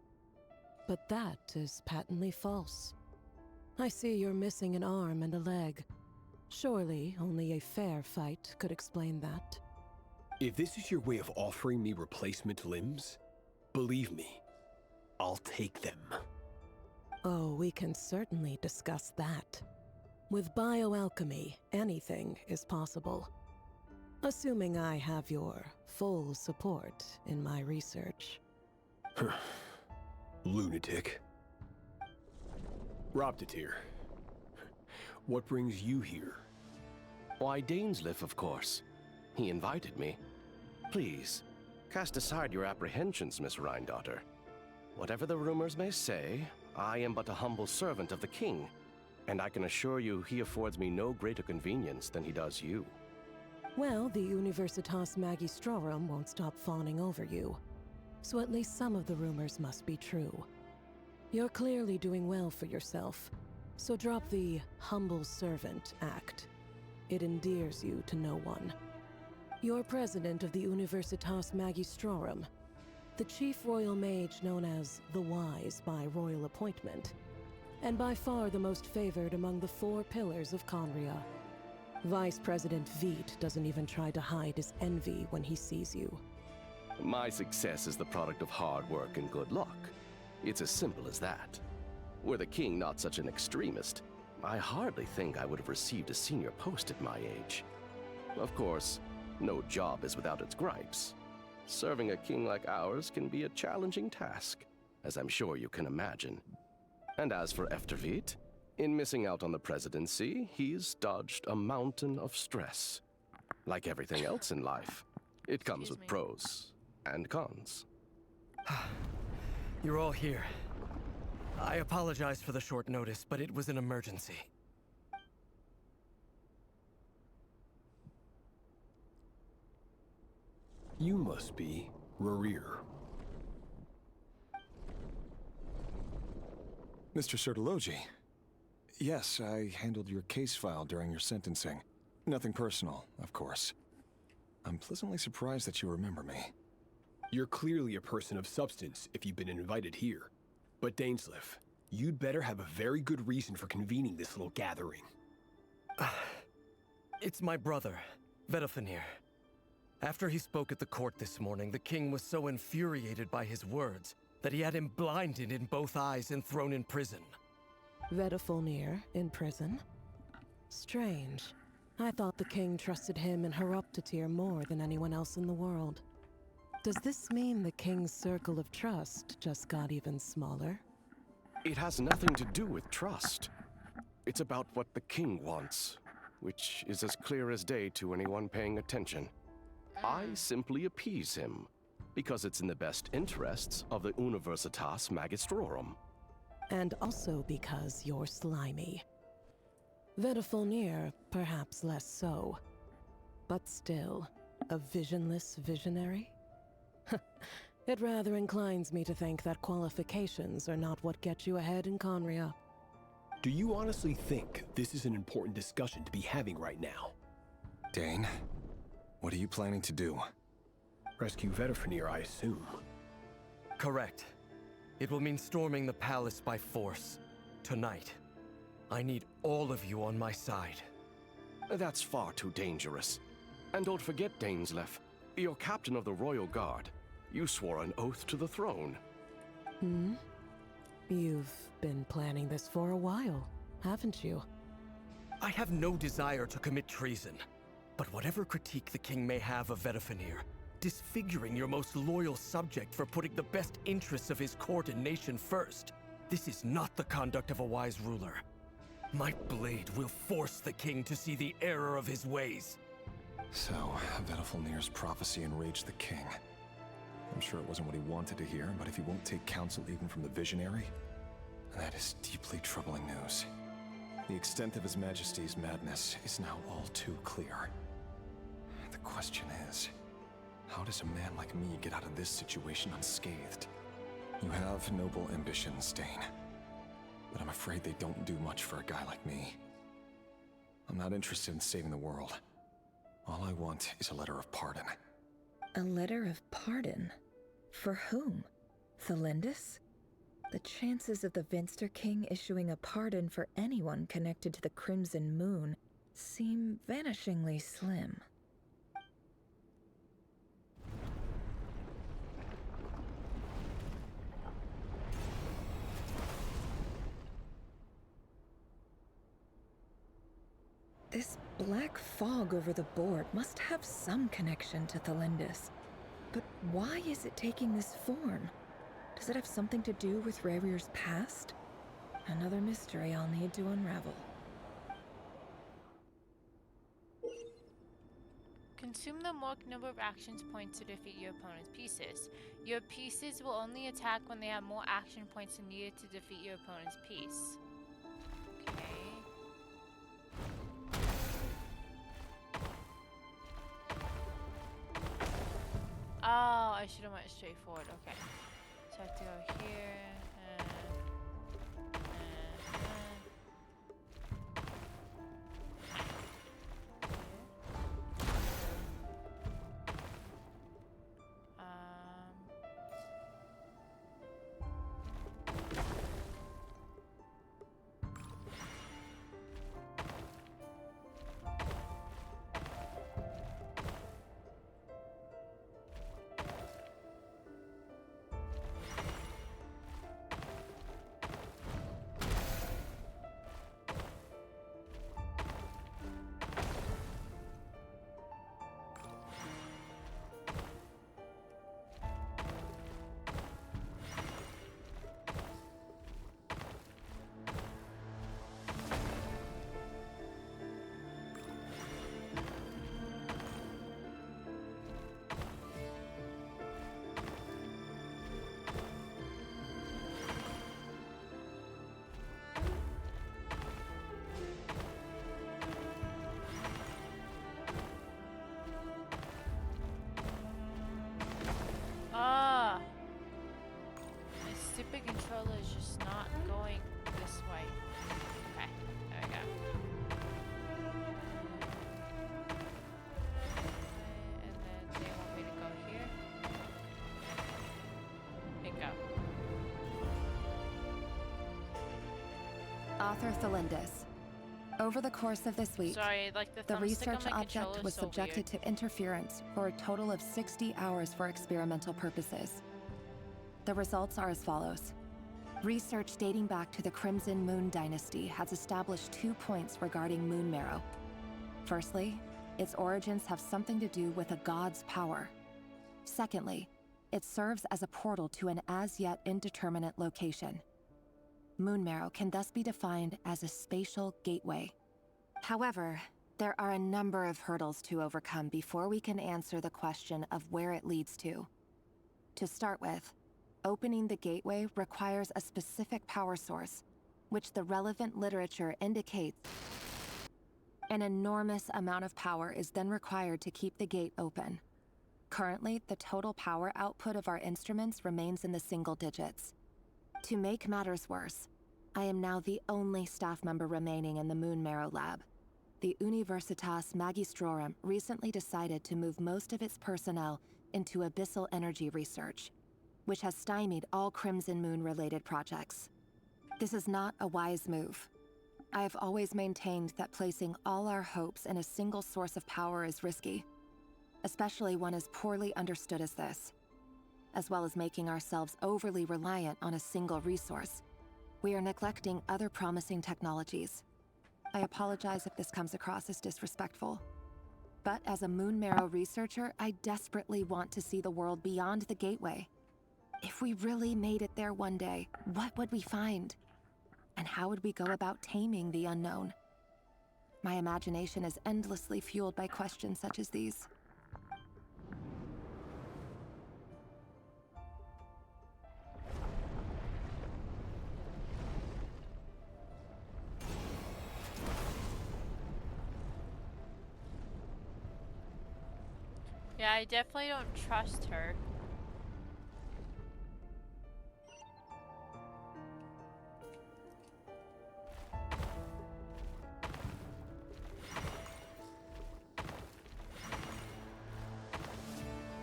But that is patently false. I see you're missing an arm and a leg. Surely only a fair fight could explain that. If this is your way of offering me replacement limbs, believe me, I'll take them. Oh, we can certainly discuss that. With bioalchemy, anything is possible. Assuming I have your full support in my research. Lunatic. Robtatir. What brings you here? Why, Dainsleif, of course. He invited me. Please, cast aside your apprehensions, Miss Rhindaughter. Whatever the rumors may say, I am but a humble servant of the king, and I can assure you he affords me no greater convenience than he does you. Well, the Universitas Magistrorum won't stop fawning over you. So at least some of the rumors must be true. You're clearly doing well for yourself, so drop the humble servant act. It endears you to no one. You're president of the Universitas Magistrorum, the chief royal mage known as the Wise by royal appointment, and by far the most favored among the 4 pillars of Conria. Vice President Veit doesn't even try to hide his envy when he sees you. My success is the product of hard work and good luck. It's as simple as that. Were the king not such an extremist, I hardly think I would have received a senior post at my age. Of course, no job is without its gripes. Serving a king like ours can be a challenging task, as I'm sure you can imagine. And as for Efterveit, in missing out on the presidency, he's dodged a mountain of stress. Like everything else in life, it comes with pros and cons. You're all here. I apologize for the short notice, but it was an emergency. You must be Rarir. Mr. Sertologi. Yes, I handled your case file during your sentencing. Nothing personal, of course. I'm pleasantly surprised that you remember me. You're clearly a person of substance if you've been invited here. But Dainsleif, you'd better have a very good reason for convening this little gathering. It's my brother, Vedofenir. After he spoke at the court this morning, the king was so infuriated by his words that he had him blinded in both eyes and thrown in prison. Vedofenir in prison? Strange. I thought the king trusted him and Horoptatyr more than anyone else in the world. Does this mean the king's circle of trust just got even smaller? It has nothing to do with trust. It's about what the king wants, which is as clear as day to anyone paying attention. I simply appease him, because it's in the best interests of the Universitas Magistrorum. And also because you're slimy. Vedofenir, perhaps less so. But still, a visionless visionary? It rather inclines me to think that qualifications are not what get you ahead in Conria. Do you honestly think this is an important discussion to be having right now? Dane, what are you planning to do? Rescue Vedofenir, I assume. Correct. It will mean storming the palace by force. Tonight. I need all of you on my side. That's far too dangerous. And don't forget, Dainsleif, you're captain of the Royal Guard. You swore an oath to the throne. Hmm? You've been planning this for a while, haven't you? I have no desire to commit treason. But whatever critique the king may have of Vedofenir, disfiguring your most loyal subject for putting the best interests of his court and nation first, this is not the conduct of a wise ruler. My blade will force the king to see the error of his ways. So, Vedofenir's prophecy enraged the king. I'm sure it wasn't what he wanted to hear, but if he won't take counsel even from the visionary, that is deeply troubling news. The extent of His Majesty's madness is now all too clear. The question is, how does a man like me get out of this situation unscathed? You have noble ambitions, Dane, but I'm afraid they don't do much for a guy like me. I'm not interested in saving the world. All I want is a letter of pardon. A letter of pardon? For whom? Thelindis? The chances of the Vinster King issuing a pardon for anyone connected to the Crimson Moon seem vanishingly slim. This black fog over the board must have some connection to Thelindis. But why is it taking this form? Does it have something to do with Rarir's past? Another mystery I'll need to unravel. Consume the more number of actions points to defeat your opponent's pieces. Your pieces will only attack when they have more action points than needed to defeat your opponent's piece. Okay. Oh, I should have went straight forward. Okay. So I have to go here. Ah! My stupid controller is just not going this way. Okay, there we go. And then they want me to go here. Bingo. Author Thalindis. Over the course of this week, Sorry, like the the thumbstick on research my object controller was is so subjected weird. to interference for a total of 60 hours for experimental purposes. The results are as follows. Research dating back to the Crimson Moon Dynasty has established 2 points regarding moon marrow. Firstly, its origins have something to do with a god's power. Secondly, it serves as a portal to an as-yet indeterminate location. Moon marrow can thus be defined as a spatial gateway. However, there are a number of hurdles to overcome before we can answer the question of where it leads to. To start with, opening the gateway requires a specific power source, which the relevant literature indicates. An enormous amount of power is then required to keep the gate open. Currently, the total power output of our instruments remains in the single digits. To make matters worse, I am now the only staff member remaining in the Moon Marrow lab. The Universitas Magistrorum recently decided to move most of its personnel into abyssal energy research, which has stymied all Crimson Moon-related projects. This is not a wise move. I have always maintained that placing all our hopes in a single source of power is risky, especially one as poorly understood as this. As well as making ourselves overly reliant on a single resource, we are neglecting other promising technologies. I apologize if this comes across as disrespectful. But as a Moon Marrow researcher, I desperately want to see the world beyond the gateway. If we really made it there one day, what would we find? And how would we go about taming the unknown? My imagination is endlessly fueled by questions such as these. Yeah, I definitely don't trust her.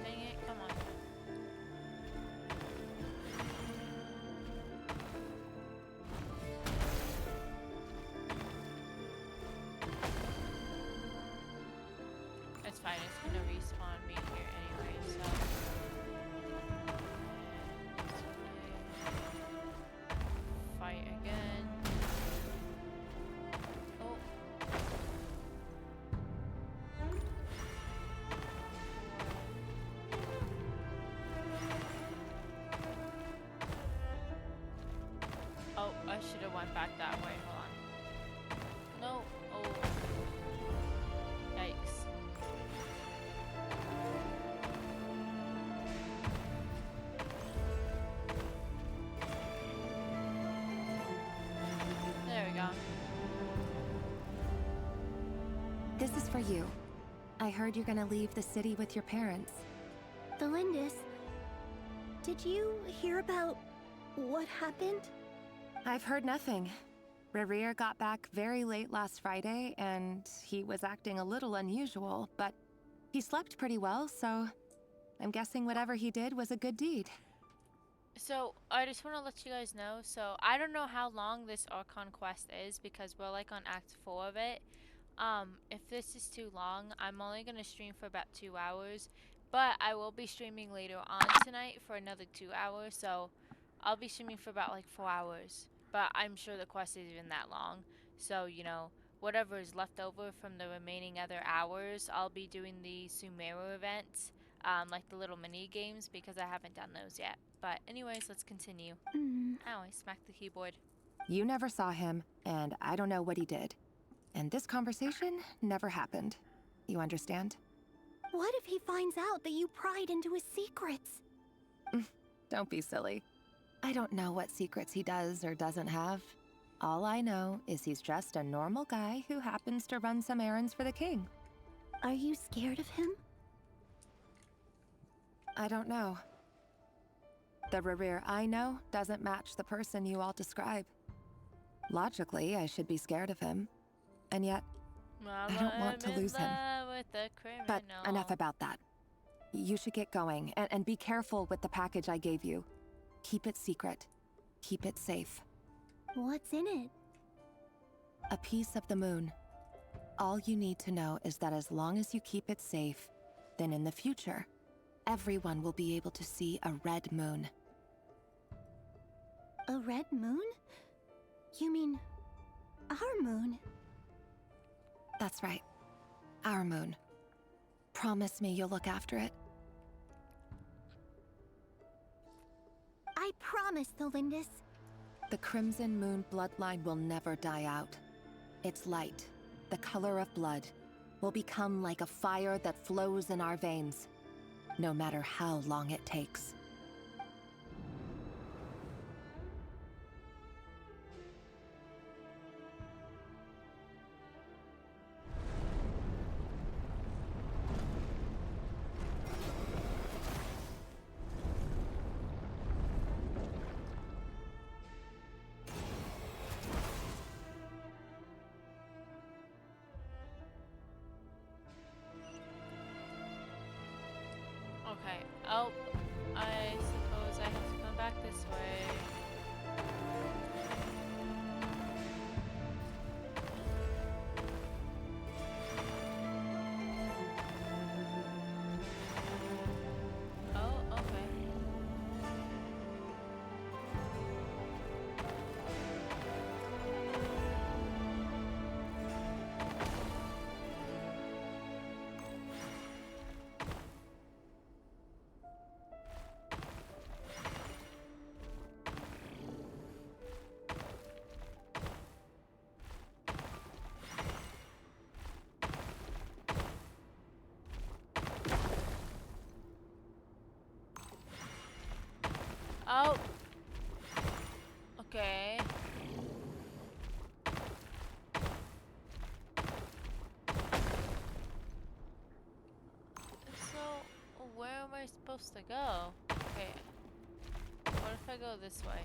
Dang it, come on. It's fine, it's gonna respawn me here anyway, so. And fight again. Oh. Oh, I should have went back that way. Hold on. No. Oh. Yikes. for you. I heard you're gonna leave the city with your parents. The Lindis, did you hear about what happened? I've heard nothing. Rerir got back very late last Friday, and he was acting a little unusual, but he slept pretty well, so I'm guessing whatever he did was a good deed. So, I just want to let you guys know, so I don't know how long this Archon quest is because we're like on Act 4 of it. If this is too long, I'm only going to stream for about 2 hours, but I will be streaming later on tonight for another 2 hours, so I'll be streaming for about like 4 hours, but I'm sure the quest isn't even that long, so, you know, whatever is left over from the remaining other hours, I'll be doing the Sumeru events, like the little mini games, because I haven't done those yet. But anyways, let's continue. Ow, I smacked the keyboard. You never saw him, and I don't know what he did. And this conversation never happened. You understand? What if he finds out that you pried into his secrets? Don't be silly. I don't know what secrets he does or doesn't have. All I know is he's just a normal guy who happens to run some errands for the king. Are you scared of him? I don't know. The Rerir I know doesn't match the person you all describe. Logically, I should be scared of him. And yet, I don't want to lose him. But enough about that. You should get going, and be careful with the package I gave you. Keep it secret. Keep it safe. What's in it? A piece of the moon. All you need to know is that as long as you keep it safe, then in the future, everyone will be able to see a red moon. A red moon? You mean our moon? That's right. Our moon. Promise me you'll look after it. I promise, the Lindis. The Crimson Moon bloodline will never die out. Its light, the color of blood, will become like a fire that flows in our veins, no matter how long it takes. Okay. Oh, I suppose I have to come back this way. Oh, okay. Oh. Okay. So, where am I supposed to go? Okay. What if I go this way?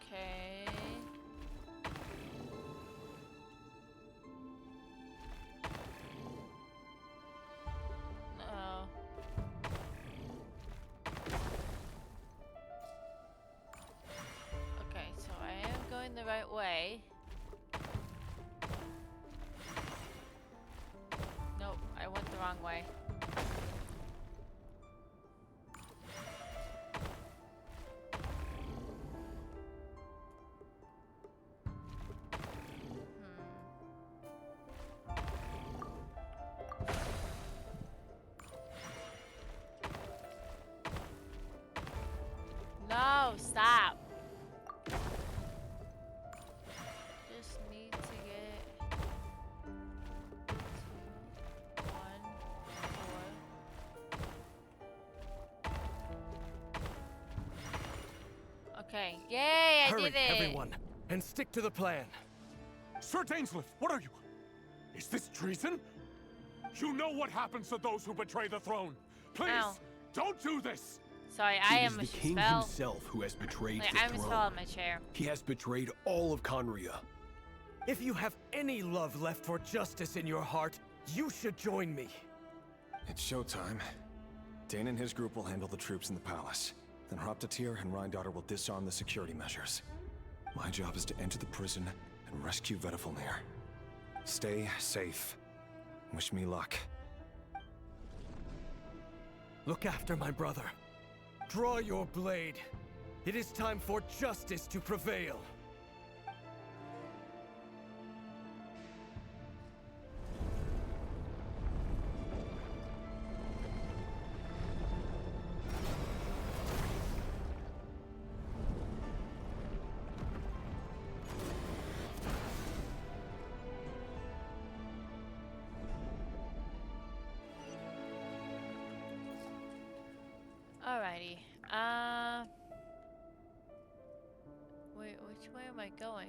Okay. No. Okay, so I am going the right way. Nope, I went the wrong way. No, stop. Okay. Yay, I Hurry, did it. everyone, and stick to the plan. Sir Dainsleif, what are you? Is this treason? You know what happens to those who betray the throne. Please, Ow. don't do this. Sorry, I It is almost the just king fell. himself who has betrayed Like, the I almost throne. fell out of my chair. He has betrayed all of Conria. If you have any love left for justice in your heart, you should join me. It's showtime. Dane and his group will handle the troops in the palace. Then Hraptatir and Rhindaughter will disarm the security measures. My job is to enter the prison and rescue Vedifalnir. Stay safe. Wish me luck. Look after my brother. Draw your blade. It is time for justice to prevail. Alrighty. Wait, which way am I going?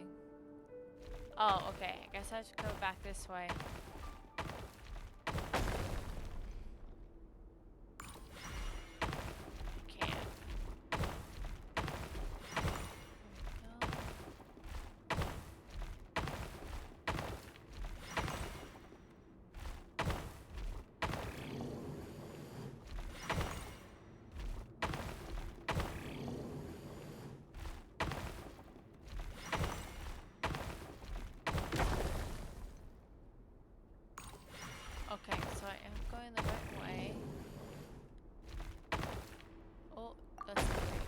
Oh, okay. I guess I should go back this way. Can't. Okay, so I am going the right way. Oh, that's not right.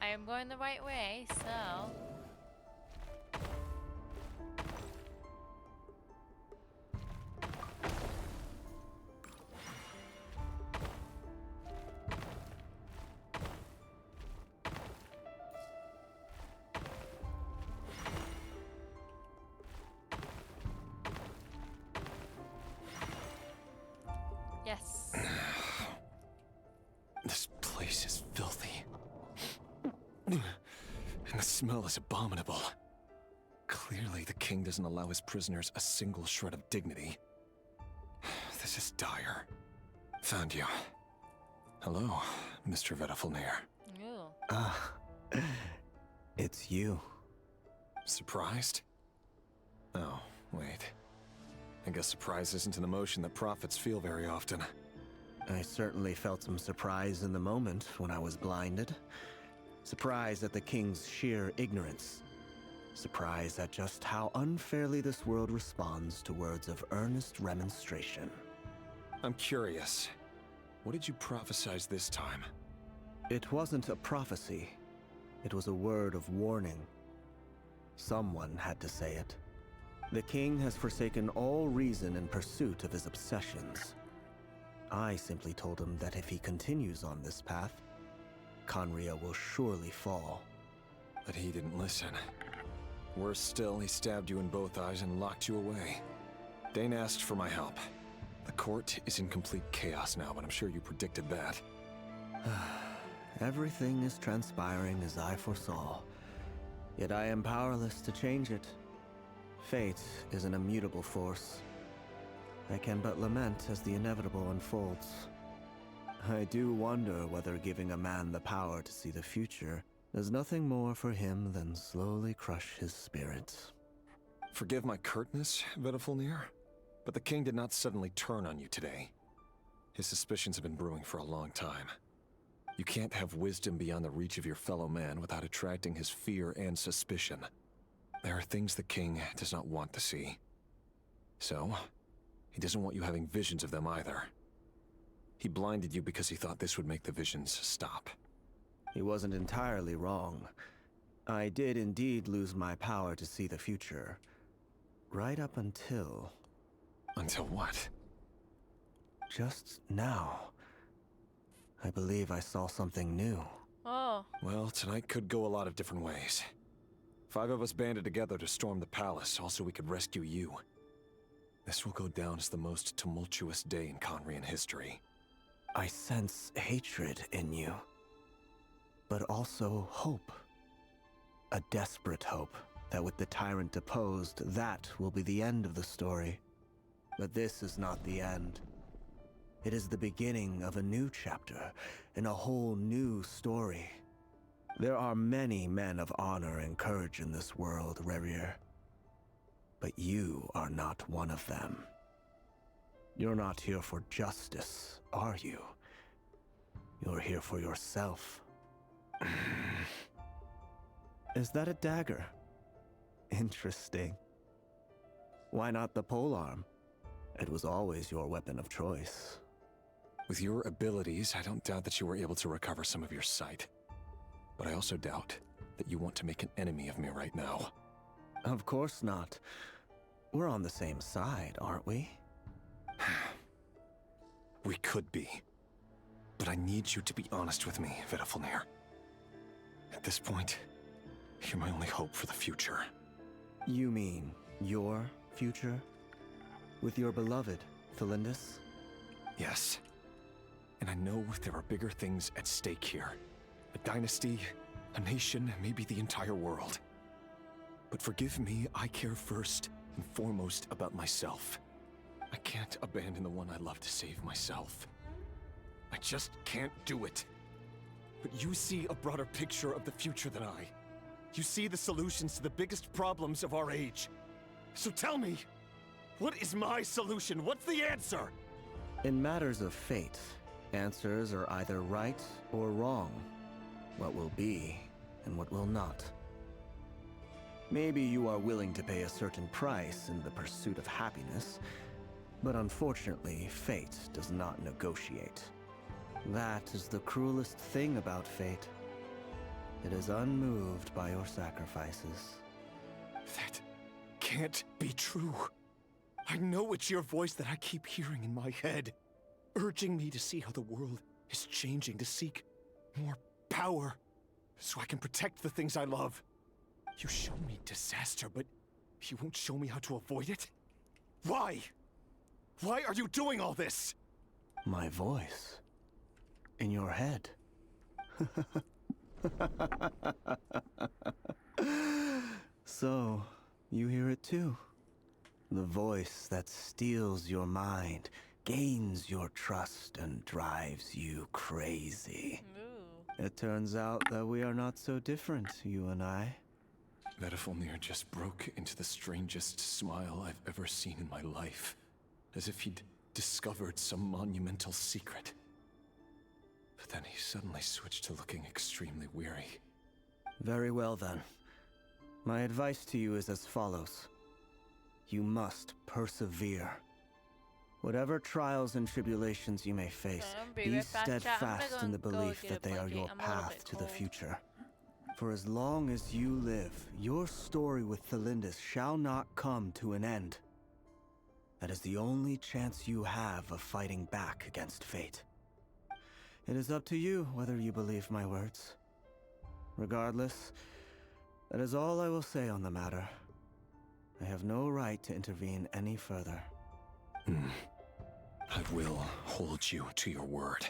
I am going the right way, so... Yes. This place is filthy. And the smell is abominable. Clearly, the king doesn't allow his prisoners a single shred of dignity. This is dire. Found you. Hello, Mr. Vedifalnir. Ew. Ah, it's you. Surprised? Oh, wait. I guess surprise isn't an emotion that prophets feel very often. I certainly felt some surprise in the moment when I was blinded. Surprise at the king's sheer ignorance. Surprise at just how unfairly this world responds to words of earnest remonstration. I'm curious. What did you prophesize this time? It wasn't a prophecy. It was a word of warning. Someone had to say it. The king has forsaken all reason in pursuit of his obsessions. I simply told him that if he continues on this path, Conria will surely fall. But he didn't listen. Worse still, he stabbed you in both eyes and locked you away. Dane asked for my help. The court is in complete chaos now, but I'm sure you predicted that. Everything is transpiring as I foresaw. Yet I am powerless to change it. Fate is an immutable force. I can but lament as the inevitable unfolds. I do wonder whether giving a man the power to see the future does nothing more for him than slowly crush his spirit. Forgive my curtness, Vedifalnir, but the king did not suddenly turn on you today. His suspicions have been brewing for a long time. You can't have wisdom beyond the reach of your fellow man without attracting his fear and suspicion. There are things the king does not want to see. So, he doesn't want you having visions of them either. He blinded you because he thought this would make the visions stop. He wasn't entirely wrong. I did indeed lose my power to see the future. Right up until... Until what? Just now. I believe I saw something new. Oh. Well, tonight could go a lot of different ways. 5 of us banded together to storm the palace, also we could rescue you. This will go down as the most tumultuous day in Conrian history. I sense hatred in you, but also hope. A desperate hope that with the tyrant deposed, that will be the end of the story. But this is not the end. It is the beginning of a new chapter, in a whole new story. There are many men of honor and courage in this world, Rerir. But you are not one of them. You're not here for justice, are you? You're here for yourself. Is that a dagger? Interesting. Why not the polearm? It was always your weapon of choice. With your abilities, I don't doubt that you were able to recover some of your sight. But I also doubt that you want to make an enemy of me right now. Of course not. We're on the same side, aren't we? We could be. But I need you to be honest with me, Vedafilnir. At this point, you're my only hope for the future. You mean your future? With your beloved, Felindus? Yes. And I know there are bigger things at stake here. A dynasty, a nation, maybe the entire world. But forgive me, I care first and foremost about myself. I can't abandon the one I love to save myself. I just can't do it. But you see a broader picture of the future than I. You see the solutions to the biggest problems of our age. So tell me, what is my solution? What's the answer? In matters of fate, answers are either right or wrong. What will be, and what will not. Maybe you are willing to pay a certain price in the pursuit of happiness, but unfortunately, fate does not negotiate. That is the cruelest thing about fate. It is unmoved by your sacrifices. That can't be true. I know it's your voice that I keep hearing in my head, urging me to see how the world is changing, to seek more power, so I can protect the things I love. You show me disaster, but you won't show me how to avoid it? Why? Why are you doing all this? My voice. In your head. So, you hear it too. The voice that steals your mind, gains your trust, and drives you crazy. Ooh. It turns out that we are not so different, you and I. Vedafilnir just broke into the strangest smile I've ever seen in my life, as if he'd discovered some monumental secret. But then he suddenly switched to looking extremely weary. Very well then. My advice to you is as follows. You must persevere. Whatever trials and tribulations you may face, be steadfast in the belief that they are your path to the future. For as long as you live, your story with Felindus shall not come to an end. That is the only chance you have of fighting back against fate. It is up to you whether you believe my words. Regardless, that is all I will say on the matter. I have no right to intervene any further. I will hold you to your word.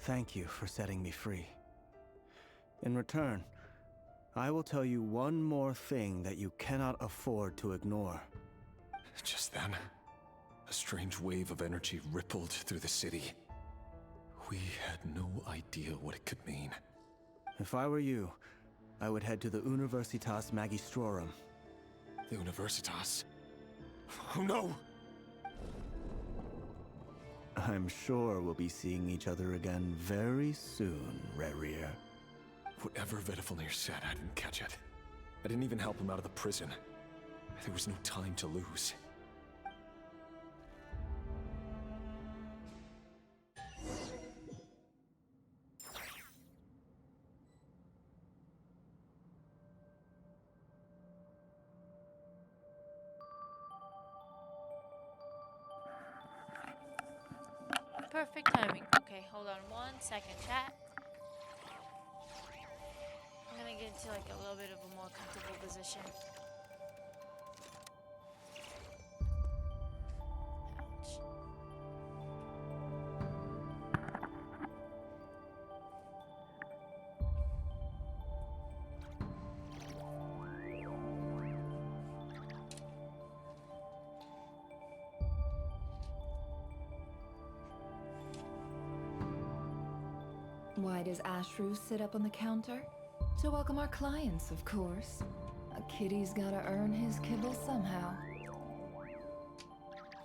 Thank you for setting me free. In return, I will tell you one more thing that you cannot afford to ignore. Just then, a strange wave of energy rippled through the city. We had no idea what it could mean. If I were you, I would head to the Universitas Magistrorum. The Universitas? Oh no! I'm sure we'll be seeing each other again very soon, Rerir. Whatever Vedafilnir said, I didn't catch it. I didn't even help him out of the prison. There was no time to lose. perfect timing. Okay, hold on 1 second, chat. I'm gonna get into like a little bit of a more comfortable position. Ouch. Why does Ashru sit up on the counter? To welcome our clients, of course. A kitty's gotta earn his kibble somehow. Okay.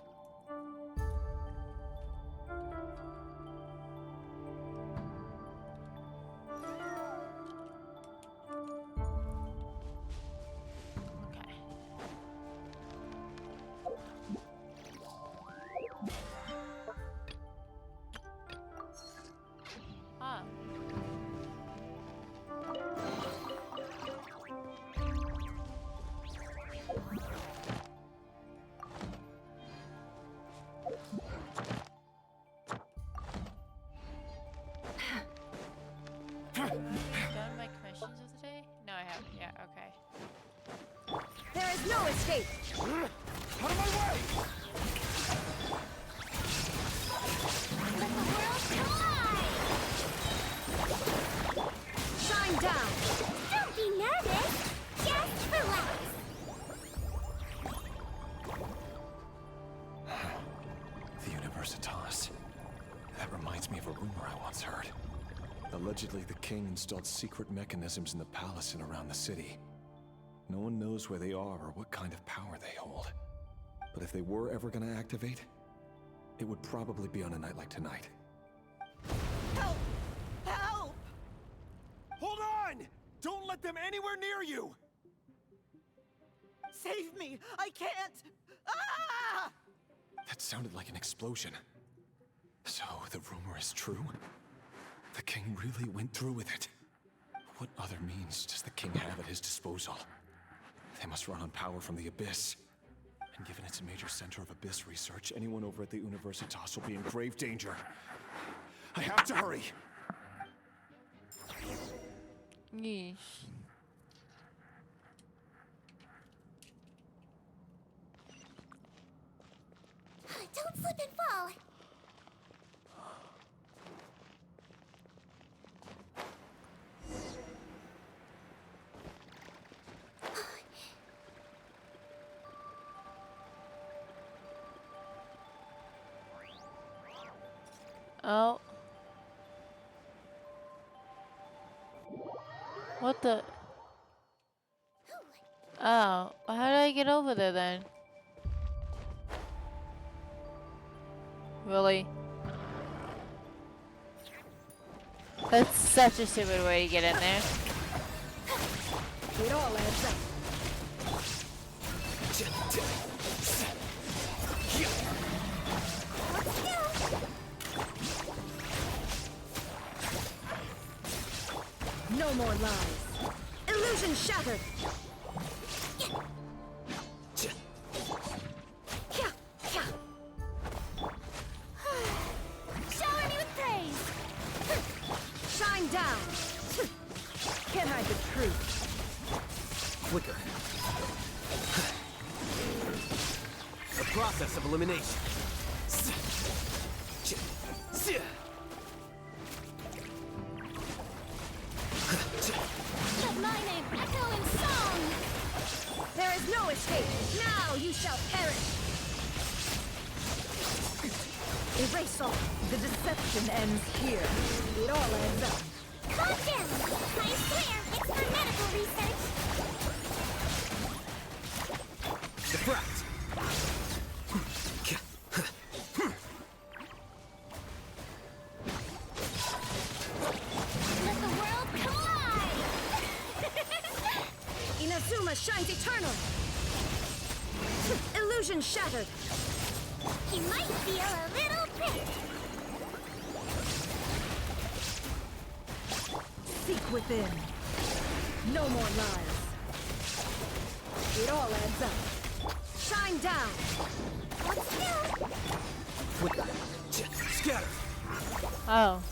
Ah. Done my commissions of the day? No, I haven't yet. Okay. There is no escape! Out of my way! Let the world collide! Shine down! Don't be nervous! Just relax! The Universitas. That reminds me of a rumor I once heard. Allegedly, the king installed secret mechanisms in the palace and around the city. No one knows where they are or what kind of power they hold. But if they were ever gonna activate, it would probably be on a night like tonight. Help! Help! Hold on! Don't let them anywhere near you! Save me! I can't! Ah! That sounded like an explosion. So, the rumor is true? The king really went through with it. What other means does the king have at his disposal? They must run on power from the Abyss. And given it's a major center of Abyss research, anyone over at the Universitas will be in grave danger. I have to hurry! Yeesh. Don't slip and fall! Oh. What the? Oh, how did I get over there then? Really? That's such a stupid way to get in there. It all adds up. No more lies. Illusion shattered. Shower me with praise! Shine down. Can't hide the truth. Flicker. The process of elimination. Let my name echo in song! There is no escape. Now you shall perish. Erase all. The deception ends here. It all ends up. Calm down! I swear, it's for medical research! Diffract. Let the world collide! Inazuma shines eternal. Illusion shattered. You might feel a little pricked. Seek within. No more lies. It all adds up. Shine down. Flicker. Scatter. Oh.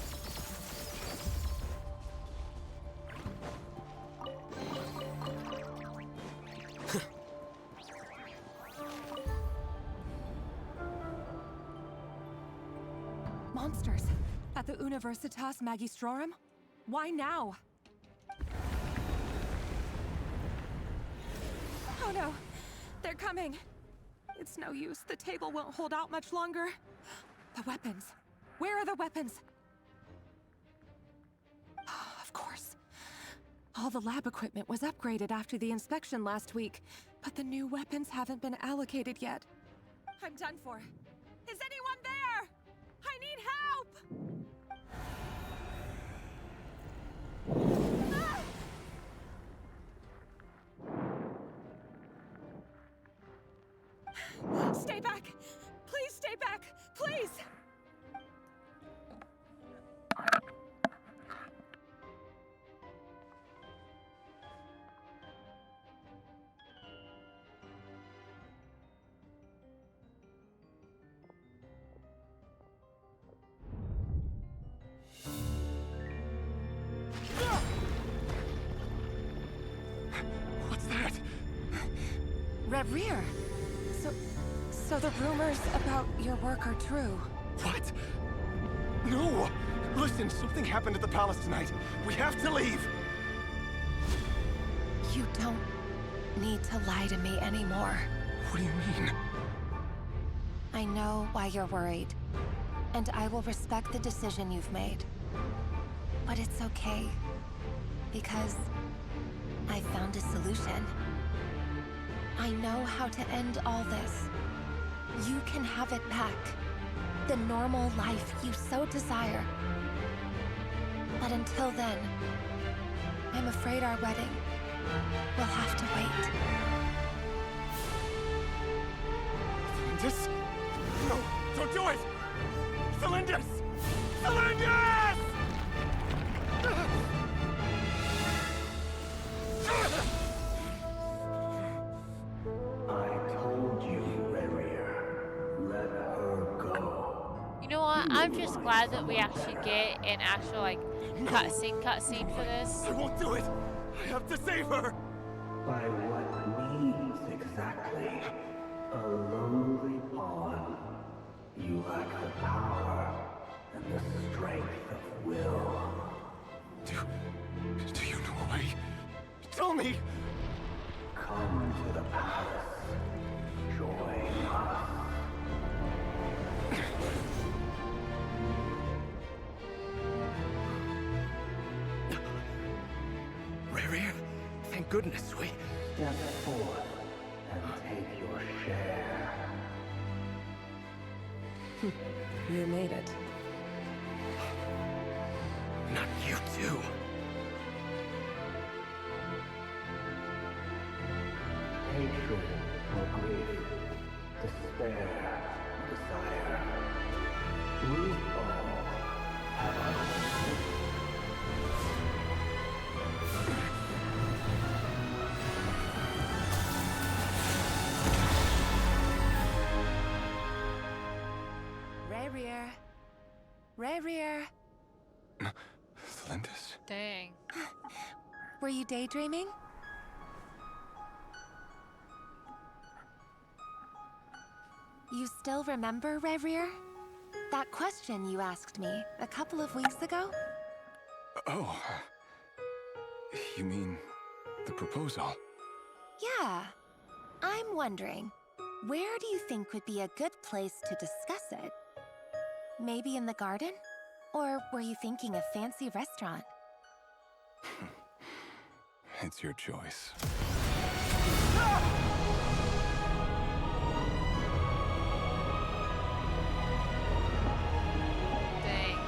Monsters! At the Universitas Magistrorum? Why now? Oh no! They're coming! It's no use. The table won't hold out much longer. The weapons. Where are the weapons? Of course. All the lab equipment was upgraded after the inspection last week, but the new weapons haven't been allocated yet. I'm done for. Is anyone there? I need help! Ah! Stay back! Please stay back! Please! What's that? Rear. So the rumors about your work are true. What? No! Listen, something happened at the palace tonight. We have to leave! You don't need to lie to me anymore. What do you mean? I know why you're worried, and I will respect the decision you've made. But it's okay, because I found a solution. I know how to end all this. You can have it back. The normal life you so desire. But until then, I'm afraid our wedding will have to wait. Cylindus? No, don't do it! Cylindus! Cylindus! I told you, Rerir. Let her go. You know what? I'm just glad that we actually get an actual, like, cutscene for this. I won't do it! I have to save her! By what means exactly? A lowly pawn. You lack the power and the strength of will. Do you know a way? Tell me! Come to the palace. Join us. Rerir, thank goodness we... Step forth and take your share. You made it. Not you too. Hatred or grief, despair, desire. We all have our own. Rerir. Rerir. Cylindus? Dang. Were you daydreaming? You still remember, Rerir? That question you asked me a couple of weeks ago? Oh. You mean the proposal? Yeah. I'm wondering, where do you think would be a good place to discuss it? Maybe in the garden? Or were you thinking a fancy restaurant? It's your choice. Dang.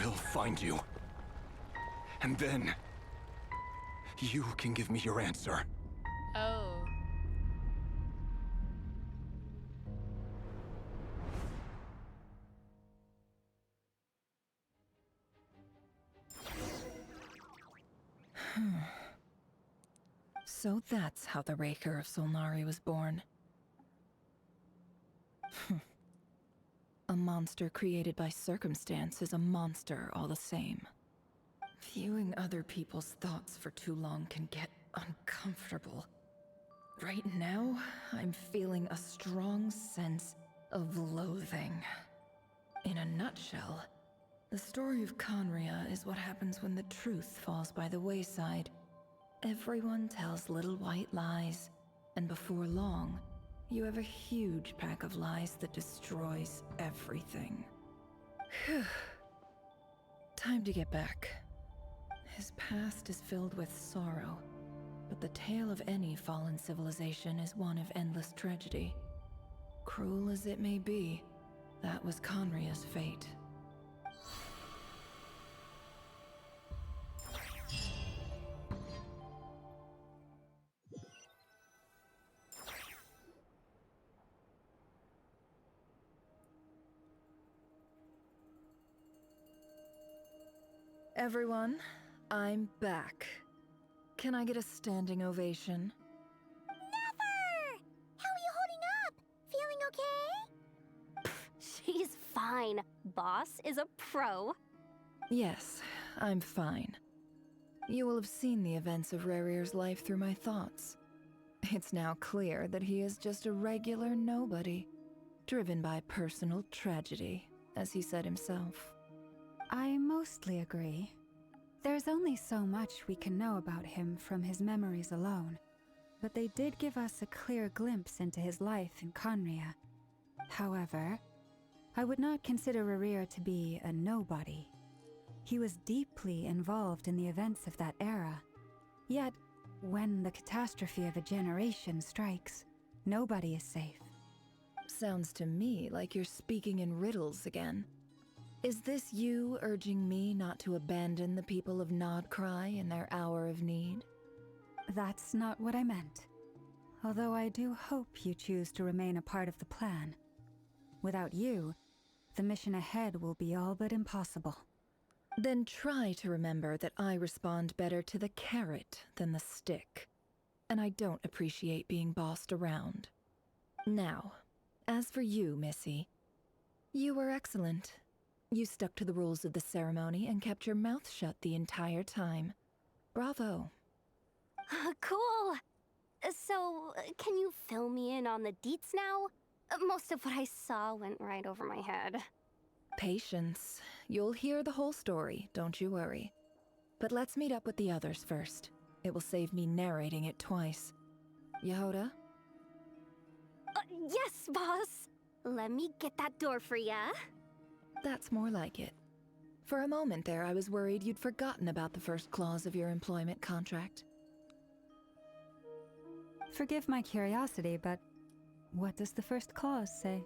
will find you. And then, you can give me your answer. Oh. So that's how the Raker of Solnari was born. A monster created by circumstance is a monster all the same. Viewing other people's thoughts for too long can get uncomfortable. Right now, I'm feeling a strong sense of loathing. In a nutshell, the story of Conria is what happens when the truth falls by the wayside. Everyone tells little white lies, and before long, you have a huge pack of lies that destroys everything. Phew. Time to get back. His past is filled with sorrow, but the tale of any fallen civilization is one of endless tragedy. Cruel as it may be, that was Conria's fate. Everyone, I'm back. Can I get a standing ovation? Never! How are you holding up? Feeling okay? She's fine. Boss is a pro. Yes, I'm fine. You will have seen the events of Rarir's life through my thoughts. It's now clear that he is just a regular nobody, driven by personal tragedy, as he said himself. I mostly agree. There's only so much we can know about him from his memories alone, but they did give us a clear glimpse into his life in Conria. However, I would not consider Rarir to be a nobody. He was deeply involved in the events of that era. Yet, when the catastrophe of a generation strikes, nobody is safe. Sounds to me like you're speaking in riddles again. Is this you urging me not to abandon the people of Nodcry in their hour of need? That's not what I meant. Although I do hope you choose to remain a part of the plan. Without you, the mission ahead will be all but impossible. Then try to remember that I respond better to the carrot than the stick. And I don't appreciate being bossed around. Now, as for you, Missy, you were excellent. You stuck to the rules of the ceremony and kept your mouth shut the entire time. Bravo. Cool. So, can you fill me in on the deets now? Most of what I saw went right over my head. Patience. You'll hear the whole story, don't you worry. But let's meet up with the others first. It will save me narrating it twice. Yehoda? Yes, boss. Let me get that door for ya. That's more like it. For a moment there, I was worried you'd forgotten about the first clause of your employment contract. Forgive my curiosity, but what does the first clause say?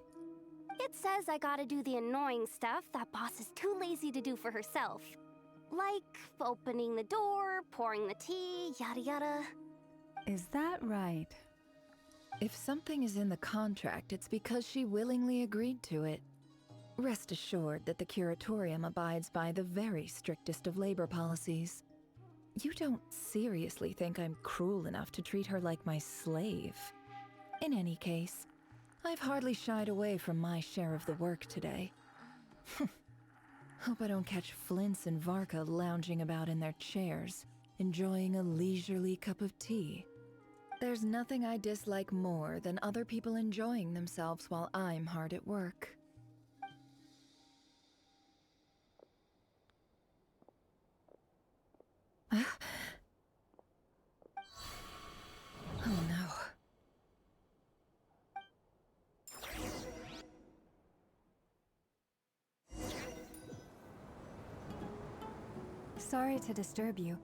It says I gotta do the annoying stuff that boss is too lazy to do for herself. Like opening the door, pouring the tea, yada yada. Is that right? If something is in the contract, it's because she willingly agreed to it. Rest assured that the Curatorium abides by the very strictest of labor policies. You don't seriously think I'm cruel enough to treat her like my slave? In any case, I've hardly shied away from my share of the work today. Hope I don't catch Flintz and Varka lounging about in their chairs, enjoying a leisurely cup of tea. There's nothing I dislike more than other people enjoying themselves while I'm hard at work. Oh no. Sorry to disturb you,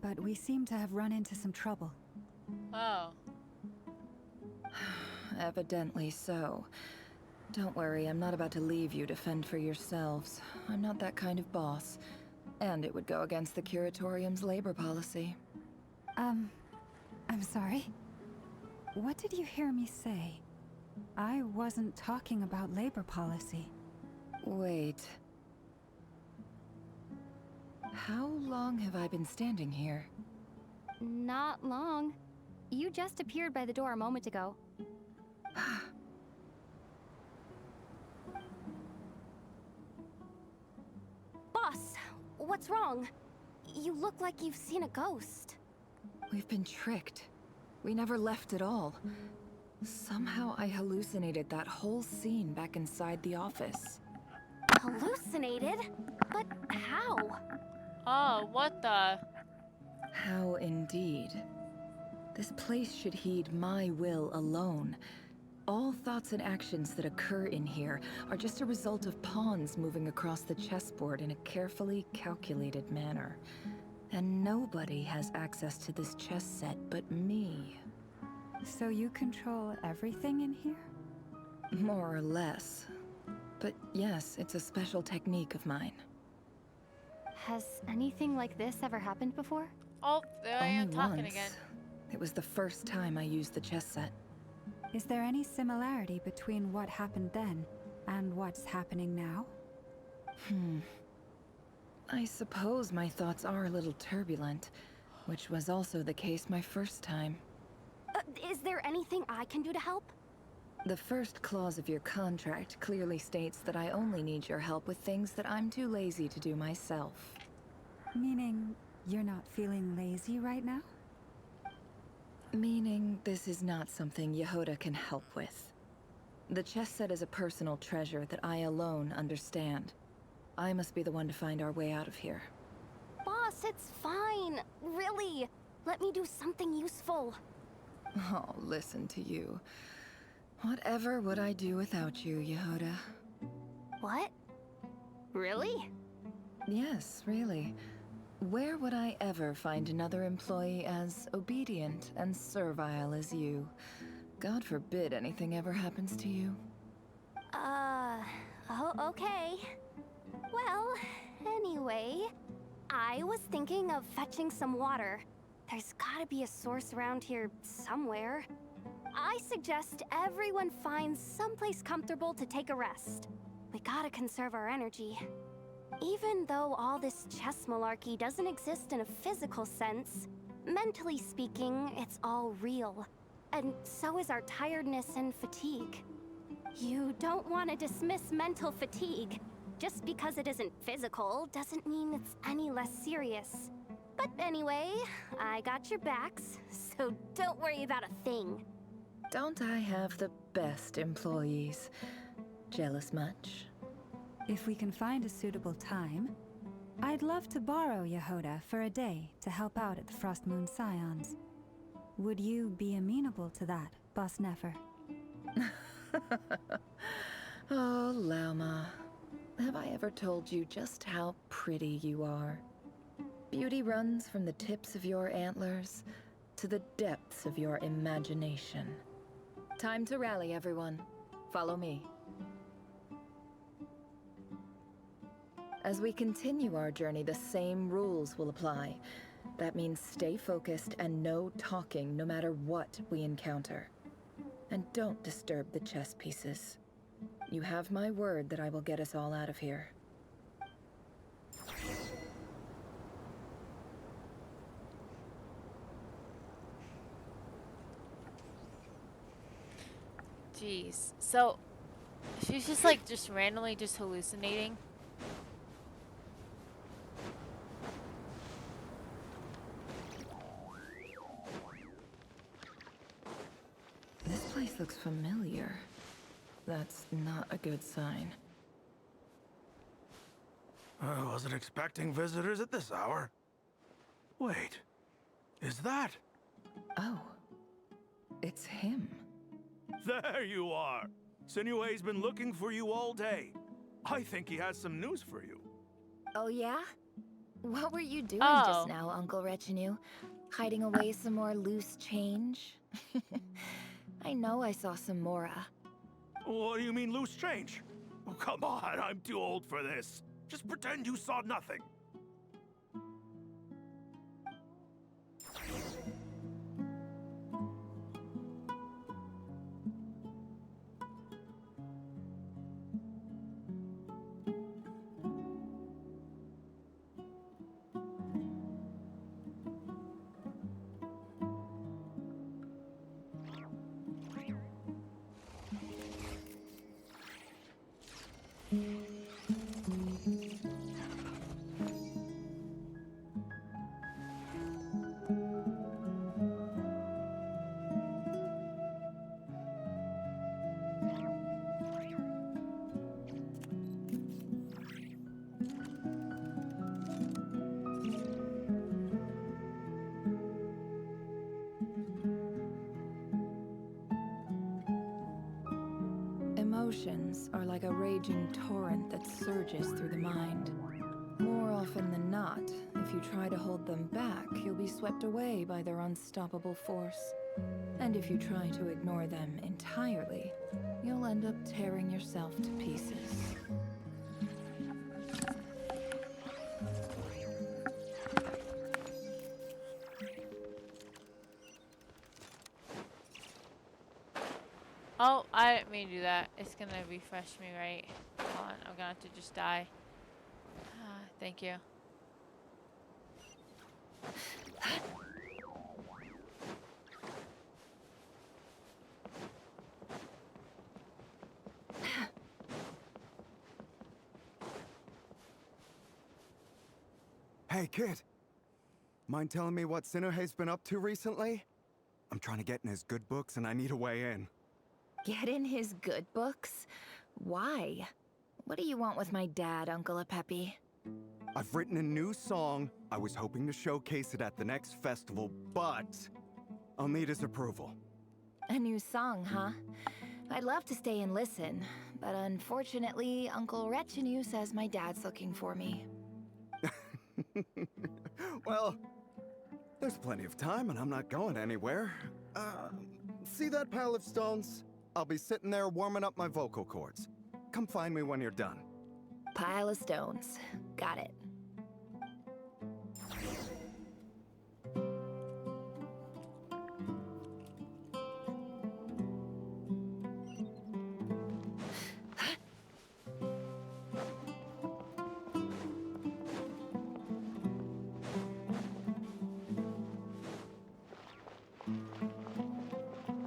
but we seem to have run into some trouble. Oh. Evidently so. Don't worry, I'm not about to leave you to fend for yourselves. I'm not that kind of boss. And it would go against the Curatorium's labor policy. I'm sorry. What did you hear me say? I wasn't talking about labor policy. Wait. How long have I been standing here? Not long. You just appeared by the door a moment ago. Boss, what's wrong? You look like you've seen a ghost. We've been tricked. We never left at all. Somehow I hallucinated that whole scene back inside the office. Hallucinated? But how? Oh, what the? How indeed. This place should heed my will alone. All thoughts and actions that occur in here are just a result of pawns moving across the chessboard in a carefully calculated manner. And nobody has access to this chess set but me. So you control everything in here? More or less. But yes, it's a special technique of mine. Has anything like this ever happened before? Oh, there I am Only talking once. again. It was the first time I used the chess set. Is there any similarity between what happened then and what's happening now? I suppose my thoughts are a little turbulent, which was also the case my first time. Is there anything I can do to help? The first clause of your contract clearly states that I only need your help with things that I'm too lazy to do myself. Meaning, you're not feeling lazy right now? Meaning, this is not something Yehoda can help with. The chess set is a personal treasure that I alone understand. I must be the one to find our way out of here. Boss, it's fine. Really. Let me do something useful. Oh, listen to you. Whatever would I do without you, Yehoda? What? Really? Yes, really. Where would I ever find another employee as obedient and servile as you? God forbid anything ever happens to you. Oh, okay. Well, anyway, I was thinking of fetching some water. There's gotta be a source around here somewhere. I suggest everyone finds someplace comfortable to take a rest. We gotta conserve our energy. Even though all this chess malarkey doesn't exist in a physical sense, mentally speaking, it's all real. And so is our tiredness and fatigue. You don't want to dismiss mental fatigue. Just because it isn't physical doesn't mean it's any less serious. But anyway, I got your backs, so don't worry about a thing. Don't I have the best employees? Jealous much? If we can find a suitable time, I'd love to borrow Yehoda for a day to help out at the Frost Moon Scions. Would you be amenable to that, Boss Nefer? Oh, Lauma. Have I ever told you just how pretty you are? Beauty runs from the tips of your antlers to the depths of your imagination. Time to rally, everyone. Follow me. As we continue our journey, the same rules will apply. That means stay focused and no talking no matter what we encounter. And don't disturb the chess pieces. You have my word that I will get us all out of here. Jeez. So, she's just like, just randomly just hallucinating? This place looks familiar. That's not a good sign. I wasn't expecting visitors at this hour. Wait, is that? Oh, it's him. There you are. Sinue's been looking for you all day. I think he has some news for you. Oh yeah? What were you doing Oh. just now, Uncle Retinue? Hiding away some more loose change? I know I saw some Mora. What do you mean, loose change? Oh, come on, I'm too old for this. Just pretend you saw nothing. Emotions are like a raging torrent that surges through the mind. More often than not, if you try to hold them back, you'll be swept away by their unstoppable force. And if you try to ignore them entirely, you'll end up tearing yourself to pieces. Oh, I didn't mean to do that. It's gonna refresh me, right? Hold on, I'm gonna have to just die. Thank you. Hey, kid. Mind telling me what Sinnohe's been up to recently? I'm trying to get in his good books and I need a way in. Get in his good books? Why? What do you want with my dad, Uncle Apepi? I've written a new song. I was hoping to showcase it at the next festival, but I'll need his approval. A new song, huh? I'd love to stay and listen, but unfortunately, Uncle Retinue says my dad's looking for me. Well, there's plenty of time and I'm not going anywhere. See that pile of stones? I'll be sitting there warming up my vocal cords. Come find me when you're done. Pile of stones. Got it.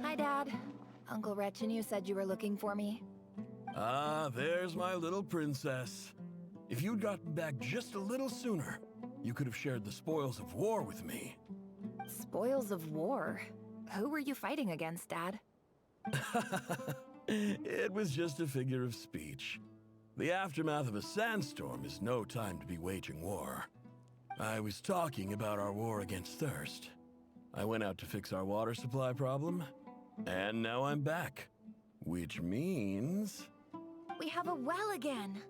Hi, Dad. Uncle Retinue said you were looking for me. Ah, there's my little princess. If you'd gotten back just a little sooner, you could have shared the spoils of war with me. Spoils of war? Who were you fighting against, Dad? It was just a figure of speech. The aftermath of a sandstorm is no time to be waging war. I was talking about our war against thirst. I went out to fix our water supply problem, and now I'm back. Which means... We have a well again!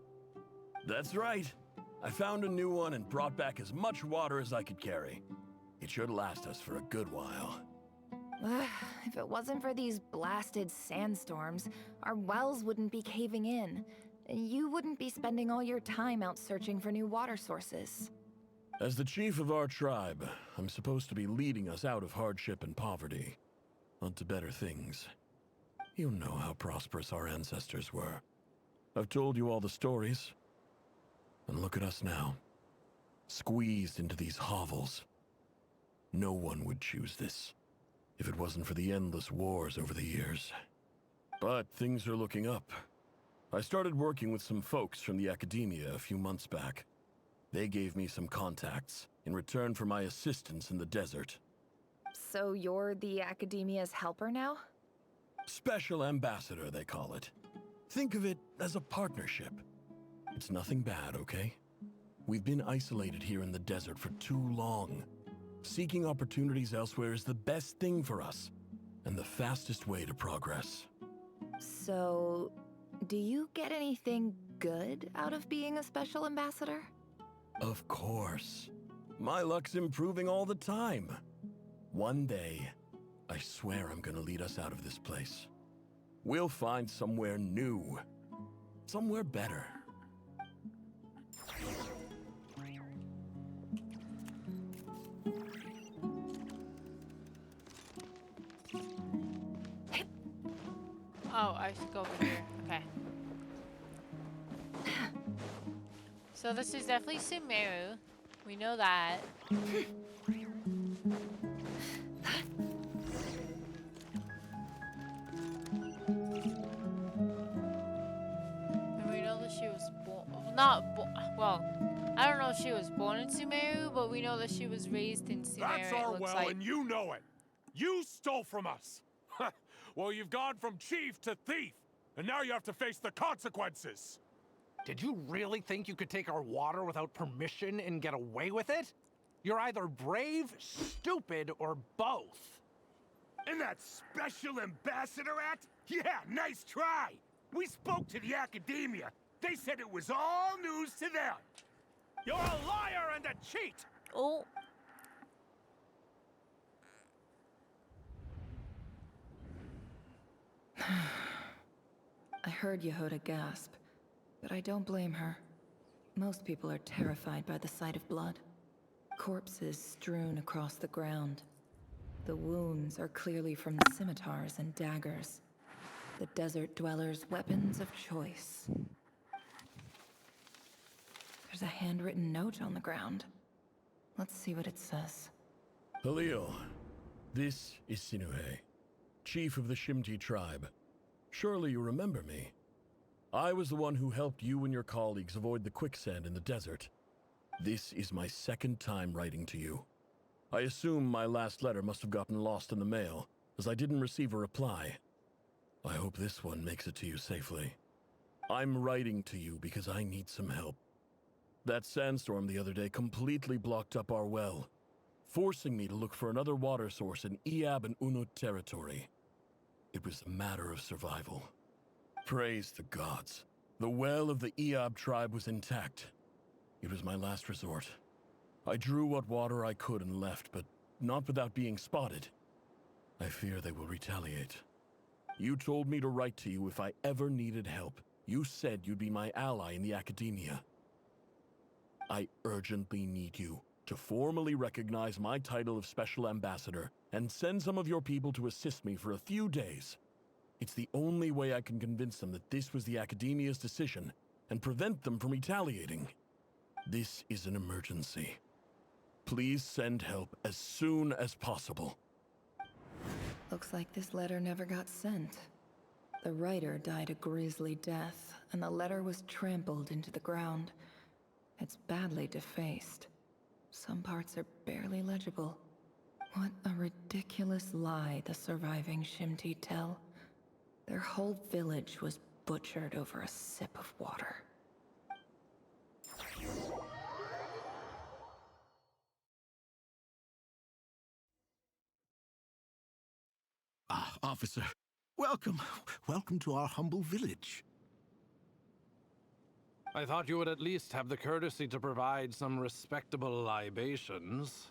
That's right. I found a new one and brought back as much water as I could carry. It should last us for a good while. If it wasn't for these blasted sandstorms, our wells wouldn't be caving in. You wouldn't be spending all your time out searching for new water sources. As the chief of our tribe, I'm supposed to be leading us out of hardship and poverty, onto better things. You know how prosperous our ancestors were. I've told you all the stories. And look at us now, squeezed into these hovels. No one would choose this, if it wasn't for the endless wars over the years. But things are looking up. I started working with some folks from the academia a few months back. They gave me some contacts in return for my assistance in the desert. So you're the academia's helper now? Special ambassador, they call it. Think of it as a partnership. It's nothing bad, okay? We've been isolated here in the desert for too long. Seeking opportunities elsewhere is the best thing for us, and the fastest way to progress. So, do you get anything good out of being a special ambassador? Of course. My luck's improving all the time. One day, I swear I'm gonna lead us out of this place. We'll find somewhere new. Somewhere better. Oh, I should go over here. Okay. So this is definitely Sumeru. We know that. And we know that she was well, I don't know if she was born in Sumeru, but we know that she was raised in Sumeru. That's our it looks well, like. and you know it. You stole from us. Well, you've gone from chief to thief, and now you have to face the consequences. Did you really think you could take our water without permission and get away with it? You're either brave, stupid, or both. And that special ambassador act? Yeah, nice try. We spoke to the academia. They said it was all news to them. You're a liar and a cheat! Oh. I heard Yehuda gasp, but I don't blame her. Most people are terrified by the sight of blood. Corpses strewn across the ground. The wounds are clearly from the scimitars and daggers. The desert dwellers' weapons of choice. There's a handwritten note on the ground. Let's see what it says. Halil, this is Sinuhe, chief of the Shimti tribe. Surely you remember me. I was the one who helped you and your colleagues avoid the quicksand in the desert. This is my second time writing to you. I assume my last letter must have gotten lost in the mail, as I didn't receive a reply. I hope this one makes it to you safely. I'm writing to you because I need some help. That sandstorm the other day completely blocked up our well, forcing me to look for another water source in Iab and Unut territory. It was a matter of survival. Praise the gods. The well of the Iab tribe was intact. It was my last resort. I drew what water I could and left, but not without being spotted. I fear they will retaliate. You told me to write to you if I ever needed help. You said you'd be my ally in the academia. I urgently need you to formally recognize my title of Special Ambassador and send some of your people to assist me for a few days. It's the only way I can convince them that this was the Academia's decision and prevent them from retaliating. This is an emergency. Please send help as soon as possible. Looks like this letter never got sent. The writer died a grisly death, and the letter was trampled into the ground. It's badly defaced. Some parts are barely legible. What a ridiculous lie the surviving Shimti tell. Their whole village was butchered over a sip of water. Ah, officer. Welcome. Welcome to our humble village. I thought you would at least have the courtesy to provide some respectable libations.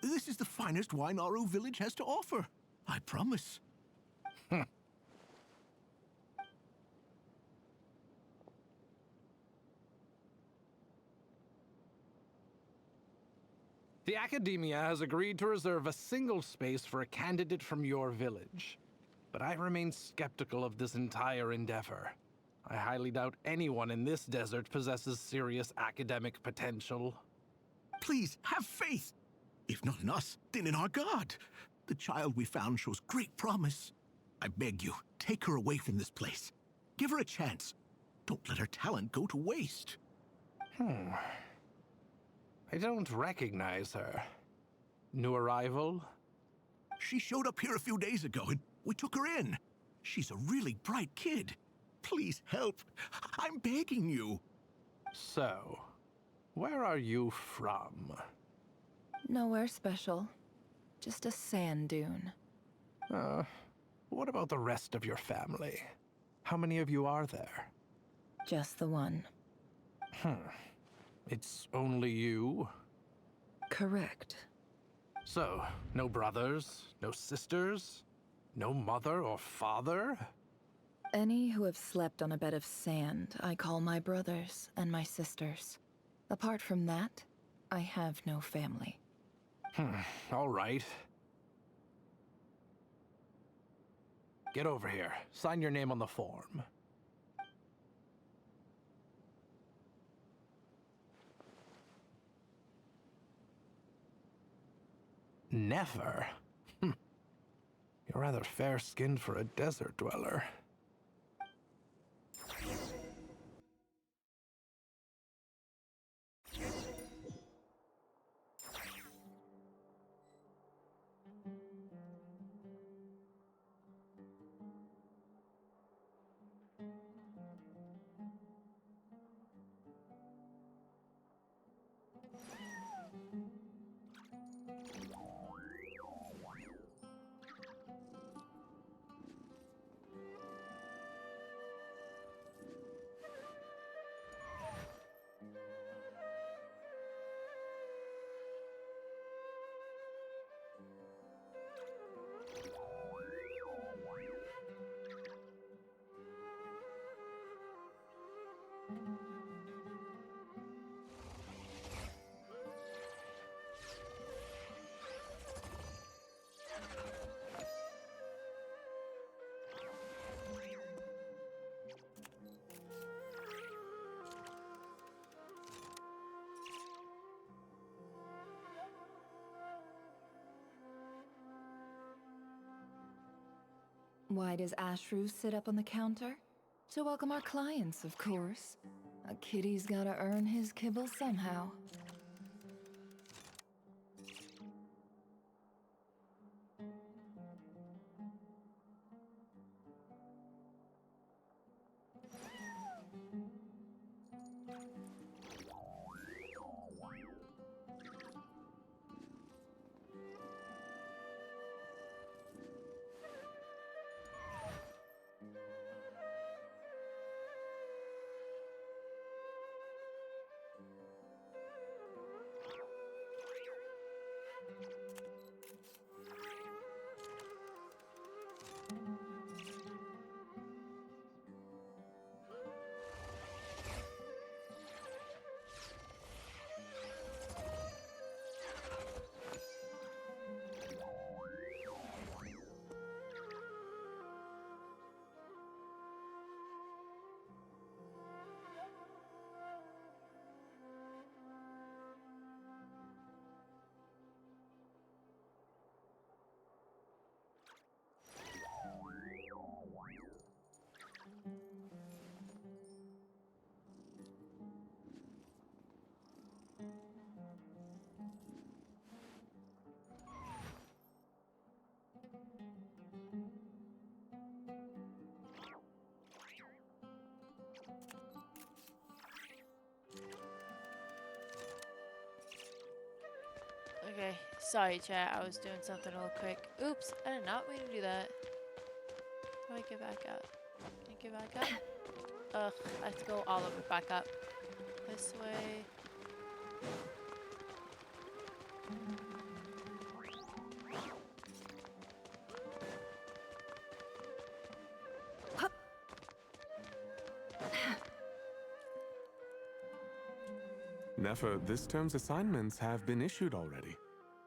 This is the finest wine Aru village has to offer. I promise. The Academia has agreed to reserve a single space for a candidate from your village. But I remain skeptical of this entire endeavor. I highly doubt anyone in this desert possesses serious academic potential. Please, have faith. If not in us, then in our god. The child we found shows great promise. I beg you, take her away from this place. Give her a chance. Don't let her talent go to waste. I don't recognize her. New arrival? She showed up here a few days ago and we took her in. She's a really bright kid. Please help. I'm begging you. So, where are you from? Nowhere special. Just a sand dune. What about the rest of your family? How many of you are there? Just the one. It's only you? Correct. So, no brothers, no sisters, no mother or father? Any who have slept on a bed of sand, I call my brothers and my sisters. Apart from that, I have no family. All right. Get over here. Sign your name on the form. Never? You're rather fair-skinned for a desert dweller. Why does Ashru sit up on the counter? To welcome our clients, of course. A kitty's gotta earn his kibble somehow. Okay, sorry chat, I was doing something real quick. Oops, I did not mean to do that. How do I get back up? Can I get back up? Ugh, I have to go all over back up. This way. Nefer, this term's assignments have been issued already.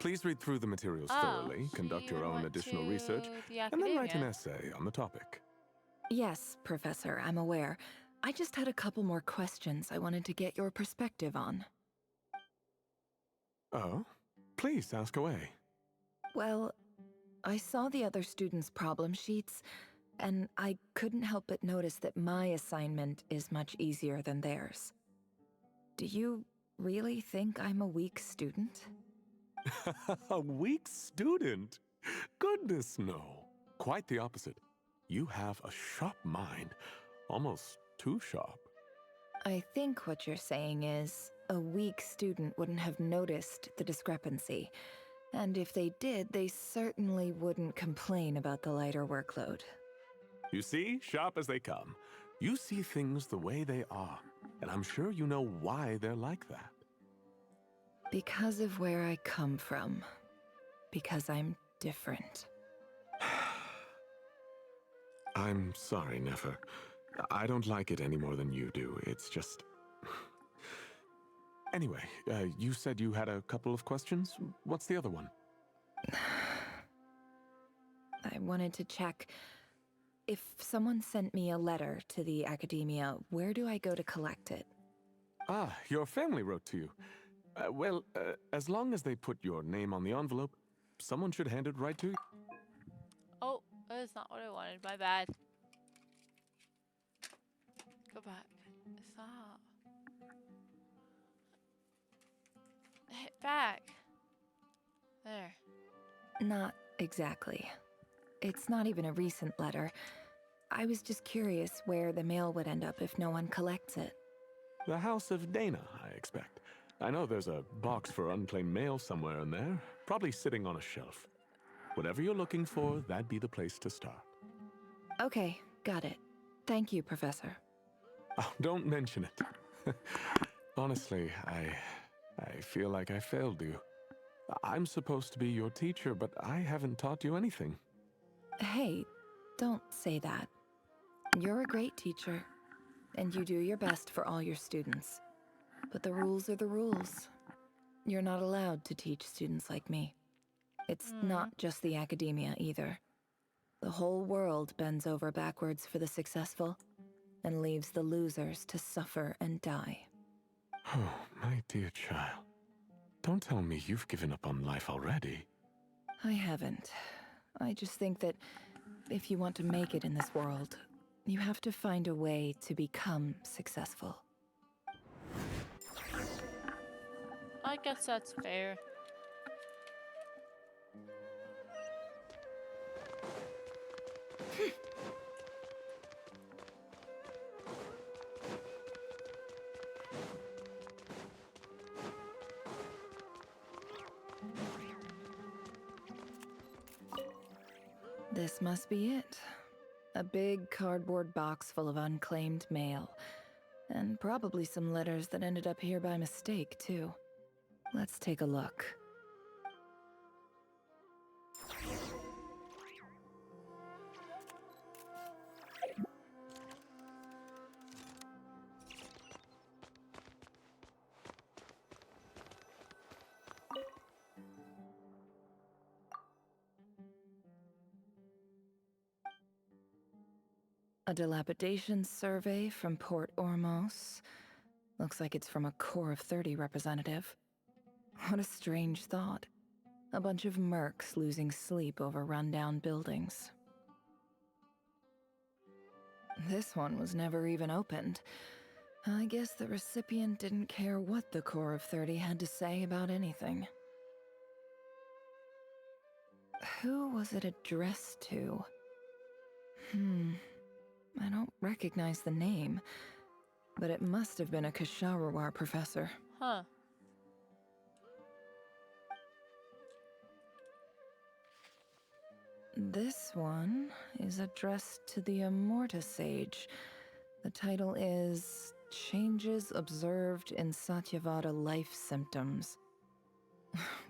Please read through the materials thoroughly, conduct your own additional research, and then write an essay on the topic. Yes, Professor, I'm aware. I just had a couple more questions I wanted to get your perspective on. Oh? Please ask away. Well, I saw the other students' problem sheets, and I couldn't help but notice that my assignment is much easier than theirs. Do you really think I'm a weak student? A weak student? Goodness, no. Quite the opposite. You have a sharp mind. Almost too sharp. I think what you're saying is, a weak student wouldn't have noticed the discrepancy. And if they did, they certainly wouldn't complain about the lighter workload. You see, sharp as they come. You see things the way they are, and I'm sure you know why they're like that. Because of where I come from. Because I'm different. I'm sorry, Nefer. I don't like it any more than you do. It's just... Anyway, you said you had a couple of questions. What's the other one? I wanted to check. If someone sent me a letter to the Academia, where do I go to collect it? Ah, your family wrote to you. Well, as long as they put your name on the envelope, someone should hand it right to you. Oh, that's not what I wanted. My bad. Go back. Stop. Hit back. There. Not exactly. It's not even a recent letter. I was just curious where the mail would end up if no one collects it. The House of Dana, I expect. I know there's a box for unclaimed mail somewhere in there, probably sitting on a shelf. Whatever you're looking for, that'd be the place to start. Okay, got it. Thank you, Professor. Oh, don't mention it. Honestly, I feel like I failed you. I'm supposed to be your teacher, but I haven't taught you anything. Hey, don't say that. You're a great teacher, and you do your best for all your students. But the rules are the rules. You're not allowed to teach students like me. It's not just the Academia either. The whole world bends over backwards for the successful, and leaves the losers to suffer and die. Oh, my dear child. Don't tell me you've given up on life already. I haven't. I just think that if you want to make it in this world, you have to find a way to become successful. I guess that's fair. This must be it. A big cardboard box full of unclaimed mail. And probably some letters that ended up here by mistake, too. Let's take a look. A dilapidation survey from Port Ormos. Looks like it's from a Core of 30 representative. What a strange thought. A bunch of mercs losing sleep over rundown buildings. This one was never even opened. I guess the recipient didn't care what the Core of 30 had to say about anything. Who was it addressed to? I don't recognize the name, but it must have been a Kasharawar professor. Huh. This one is addressed to the Immorta Sage. The title is Changes Observed in Satyavada Life Symptoms.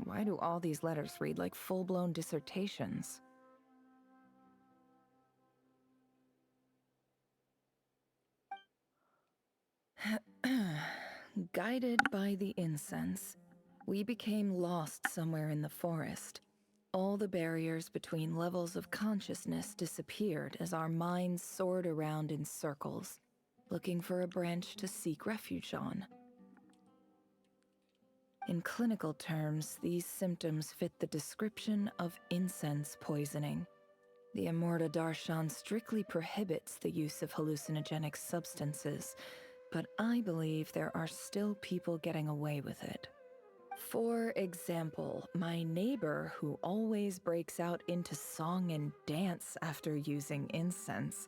Why do all these letters read like full-blown dissertations? Guided by the incense, we became lost somewhere in the forest. All the barriers between levels of consciousness disappeared as our minds soared around in circles, looking for a branch to seek refuge on. In clinical terms, these symptoms fit the description of incense poisoning. The Immorta Darshan strictly prohibits the use of hallucinogenic substances, but I believe there are still people getting away with it. For example, my neighbor who always breaks out into song and dance after using incense.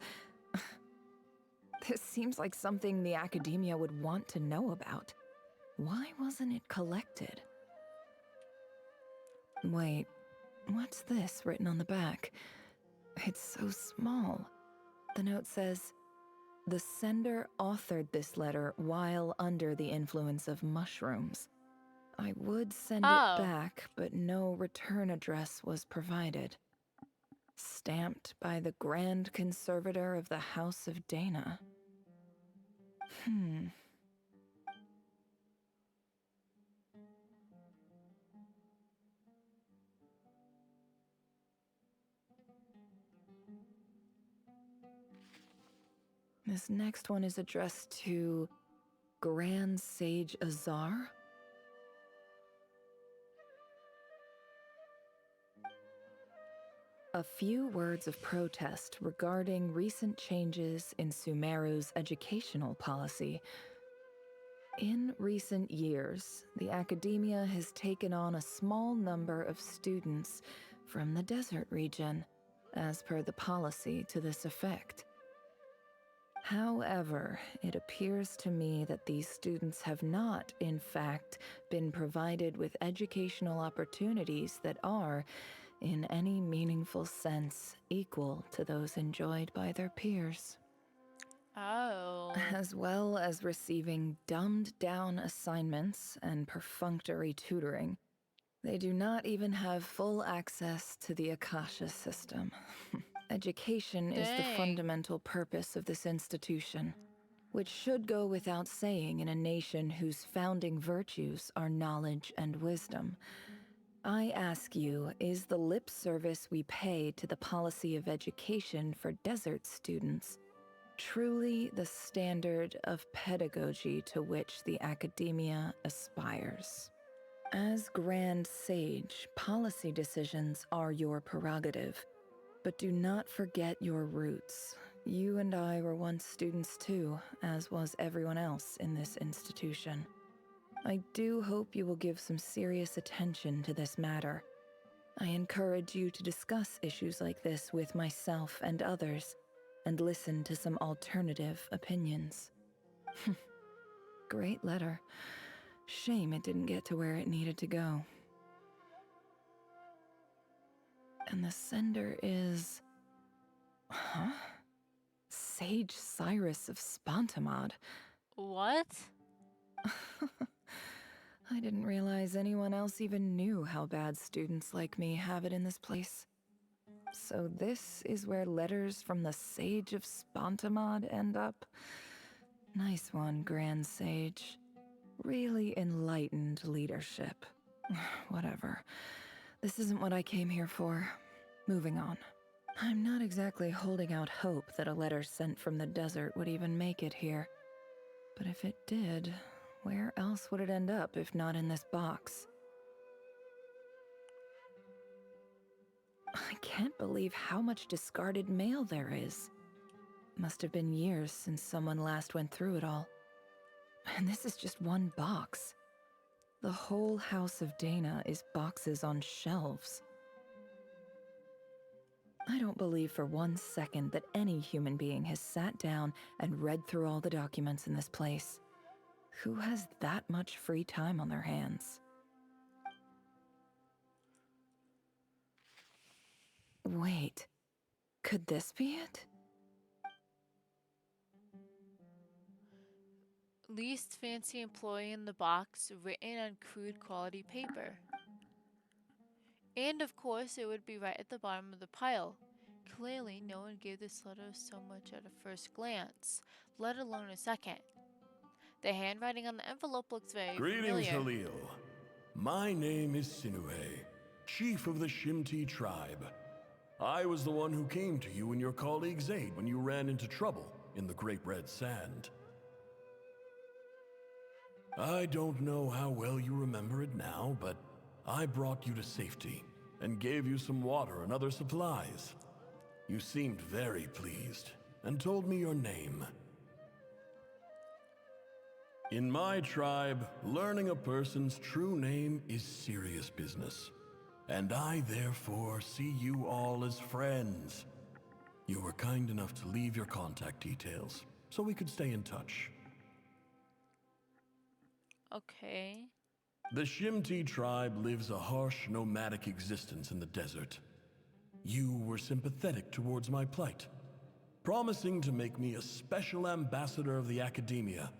This seems like something the Academia would want to know about. Why wasn't it collected? Wait, what's this written on the back? It's so small. The note says, "The sender authored this letter while under the influence of mushrooms." I would send it back, but no return address was provided. Stamped by the Grand Conservator of the House of Dana. This next one is addressed to Grand Sage Azar. A few words of protest regarding recent changes in Sumeru's educational policy. In recent years, the academia has taken on a small number of students from the desert region, as per the policy to this effect. However, it appears to me that these students have not, in fact, been provided with educational opportunities that are, in any meaningful sense, equal to those enjoyed by their peers. Oh. As well as receiving dumbed-down assignments and perfunctory tutoring. They do not even have full access to the Akasha system. Education is the fundamental purpose of this institution, which should go without saying in a nation whose founding virtues are knowledge and wisdom. I ask you, is the lip service we pay to the policy of education for desert students truly the standard of pedagogy to which the academia aspires? As Grand Sage, policy decisions are your prerogative, but do not forget your roots. You and I were once students too, as was everyone else in this institution. I do hope you will give some serious attention to this matter. I encourage you to discuss issues like this with myself and others, and listen to some alternative opinions. Great letter. Shame it didn't get to where it needed to go. And the sender is... Huh? Sage Cyrus of Spontamod. What? I didn't realize anyone else even knew how bad students like me have it in this place. So this is where letters from the Sage of Spontamod end up? Nice one, Grand Sage. Really enlightened leadership. Whatever. This isn't what I came here for. Moving on. I'm not exactly holding out hope that a letter sent from the desert would even make it here. But if it did, where else would it end up if not in this box? I can't believe how much discarded mail there is. Must have been years since someone last went through it all. And this is just one box. The whole House of Dana is boxes on shelves. I don't believe for 1 second that any human being has sat down and read through all the documents in this place. Who has that much free time on their hands? Wait, could this be it? Least fancy employee in the box, written on crude quality paper. And of course, it would be right at the bottom of the pile. Clearly, no one gave this letter so much at a first glance, let alone a second. The handwriting on the envelope looks very Greetings, familiar. Halil. My name is Sinuhe, chief of the Shimti tribe. I was the one who came to you and your colleague's aid when you ran into trouble in the Great Red Sand. I don't know how well you remember it now, but I brought you to safety and gave you some water and other supplies. You seemed very pleased and told me your name. In my tribe, learning a person's true name is serious business, and I therefore see you all as friends. You were kind enough to leave your contact details so we could stay in touch. Okay. The Shimti tribe lives a harsh, nomadic existence in the desert. You were sympathetic towards my plight, promising to make me a special ambassador of the academia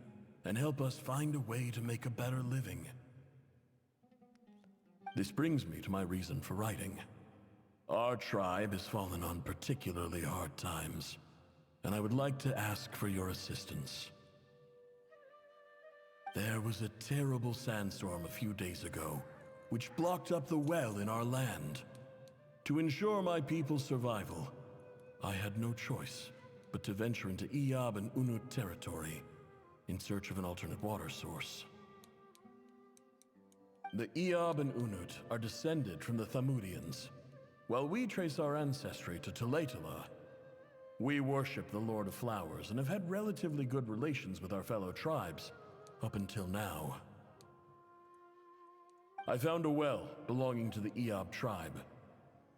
and help us find a way to make a better living. This brings me to my reason for writing. Our tribe has fallen on particularly hard times, and I would like to ask for your assistance. There was a terrible sandstorm a few days ago, which blocked up the well in our land. To ensure my people's survival, I had no choice but to venture into Iyab and Unut territory in search of an alternate water source. The Iyab and Unut are descended from the Thamudians. While we trace our ancestry to Tulatala, we worship the Lord of Flowers and have had relatively good relations with our fellow tribes up until now. I found a well belonging to the Iyab tribe.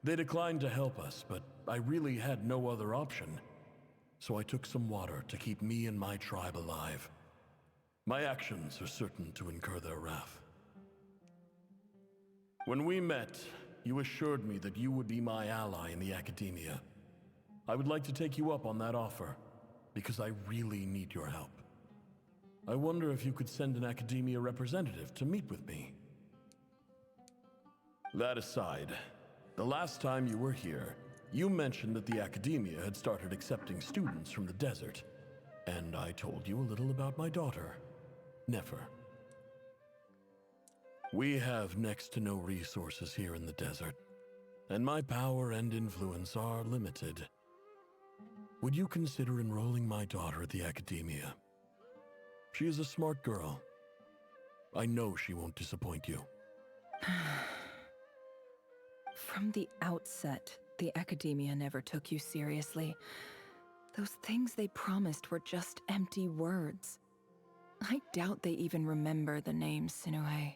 They declined to help us, but I really had no other option, so I took some water to keep me and my tribe alive. My actions are certain to incur their wrath. When we met, you assured me that you would be my ally in the academia. I would like to take you up on that offer, because I really need your help. I wonder if you could send an academia representative to meet with me. That aside, the last time you were here, you mentioned that the academia had started accepting students from the desert, and I told you a little about my daughter, Nefer. We have next to no resources here in the desert, and my power and influence are limited. Would you consider enrolling my daughter at the academia? She is a smart girl. I know she won't disappoint you. From the outset, the academia never took you seriously. Those things they promised were just empty words. I doubt they even remember the name Sinuhe.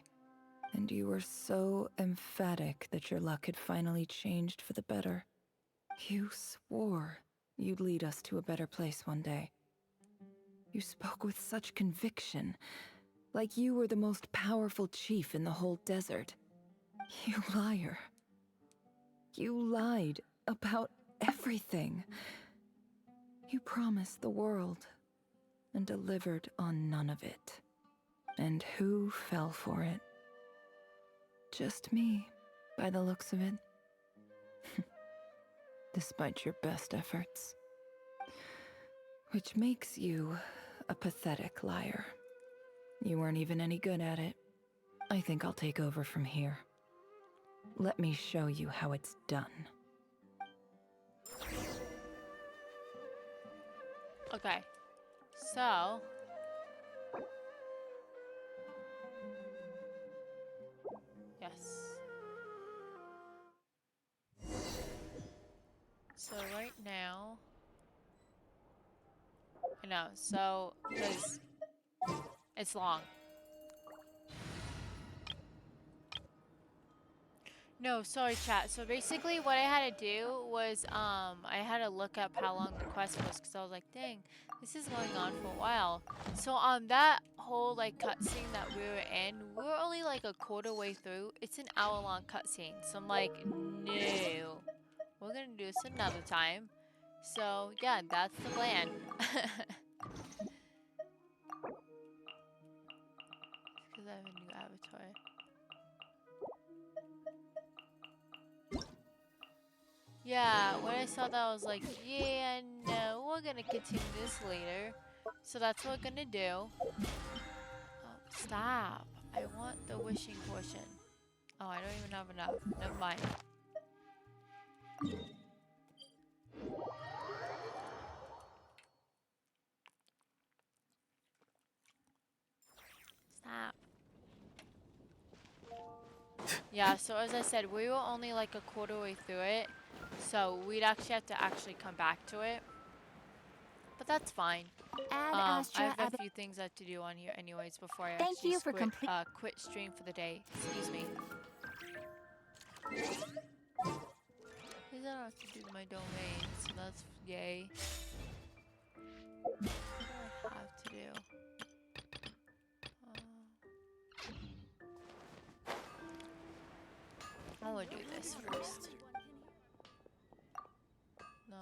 And you were so emphatic that your luck had finally changed for the better. You swore you'd lead us to a better place one day. You spoke with such conviction, like you were the most powerful chief in the whole desert. You liar. You lied about everything. You promised the world and delivered on none of it. And who fell for it? Just me, by the looks of it. Despite your best efforts. Which makes you a pathetic liar. You weren't even any good at it. I think I'll take over from here. Let me show you how it's done. Okay, so yes. So right now, I know. So because it's long. No, sorry, chat. So basically, what I had to do was, I had to look up how long the quest was, because I was like, dang, this is going on for a while. So, that whole, like, cutscene that we were in, we were only, like, a quarter way through. It's an hour-long cutscene. So I'm like, no. We're gonna do this another time. So, yeah, that's the plan. Because I have a new avatar. Yeah, when I saw that, I was like, yeah, no, we're gonna continue this later. So that's what we're gonna do. Oh, stop. I want the wishing potion. Oh, I don't even have enough. Never mind. Stop. Yeah, so as I said, we were only like a quarter way through it. So we'd actually have to come back to it. But that's fine. I have a few things I have to do on here anyways before I actually quit stream for the day. Excuse me. Because I don't have to do my domain, so that's yay. What do I have to do? I will do this first. No.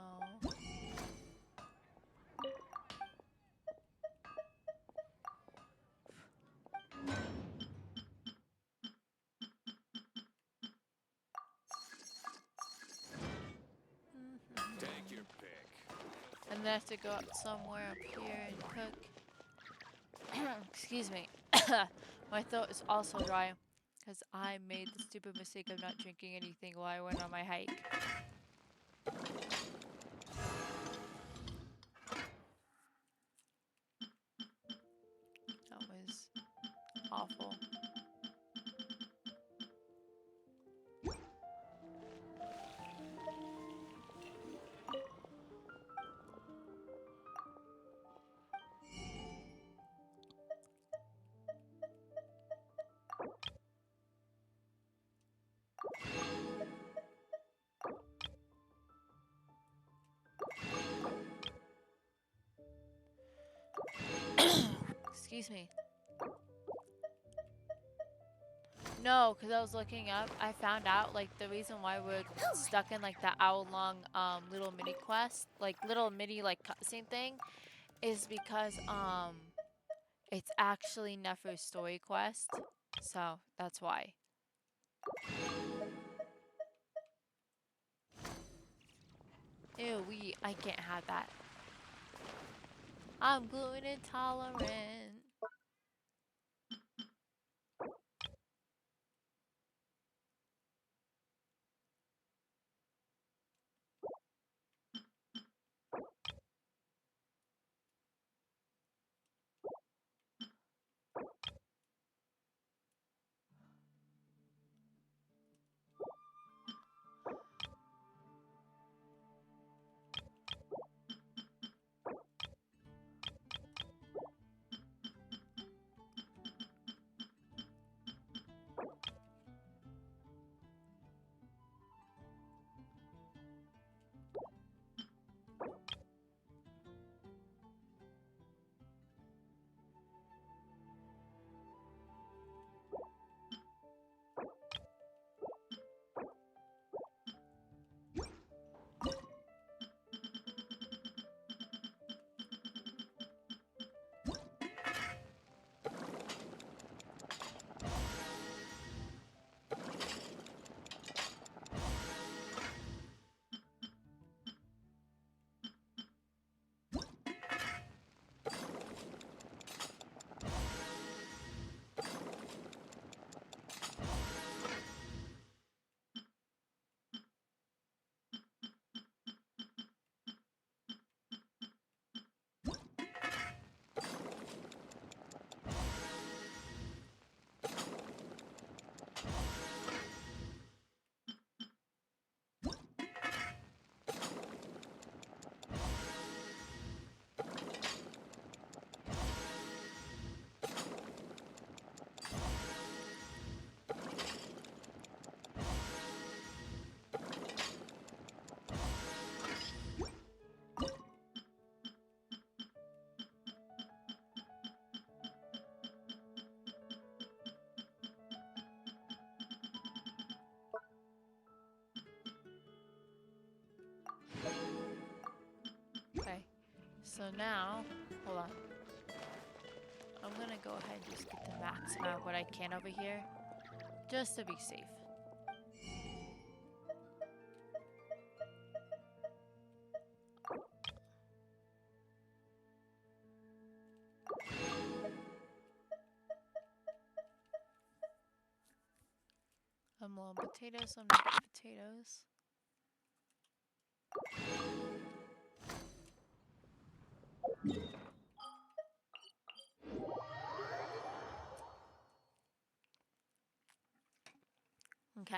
And then I have to go up somewhere up here and cook. Excuse me. My throat is also dry because I made the stupid mistake of not drinking anything while I went on my hike. That was awful. Excuse me. No, because I was looking up, I found out, like, the reason why we're stuck in, like, the hour-long, little mini-quest, like, little mini, like, cutscene thing, is because, it's actually Nefer's story quest, so that's why. Ew, I can't have that. I'm gluten intolerant. Okay, so now, hold on. I'm gonna go ahead and just get the max amount of what I can over here, just to be safe. I'm low on potatoes, so I'm gonna get potatoes. Okay.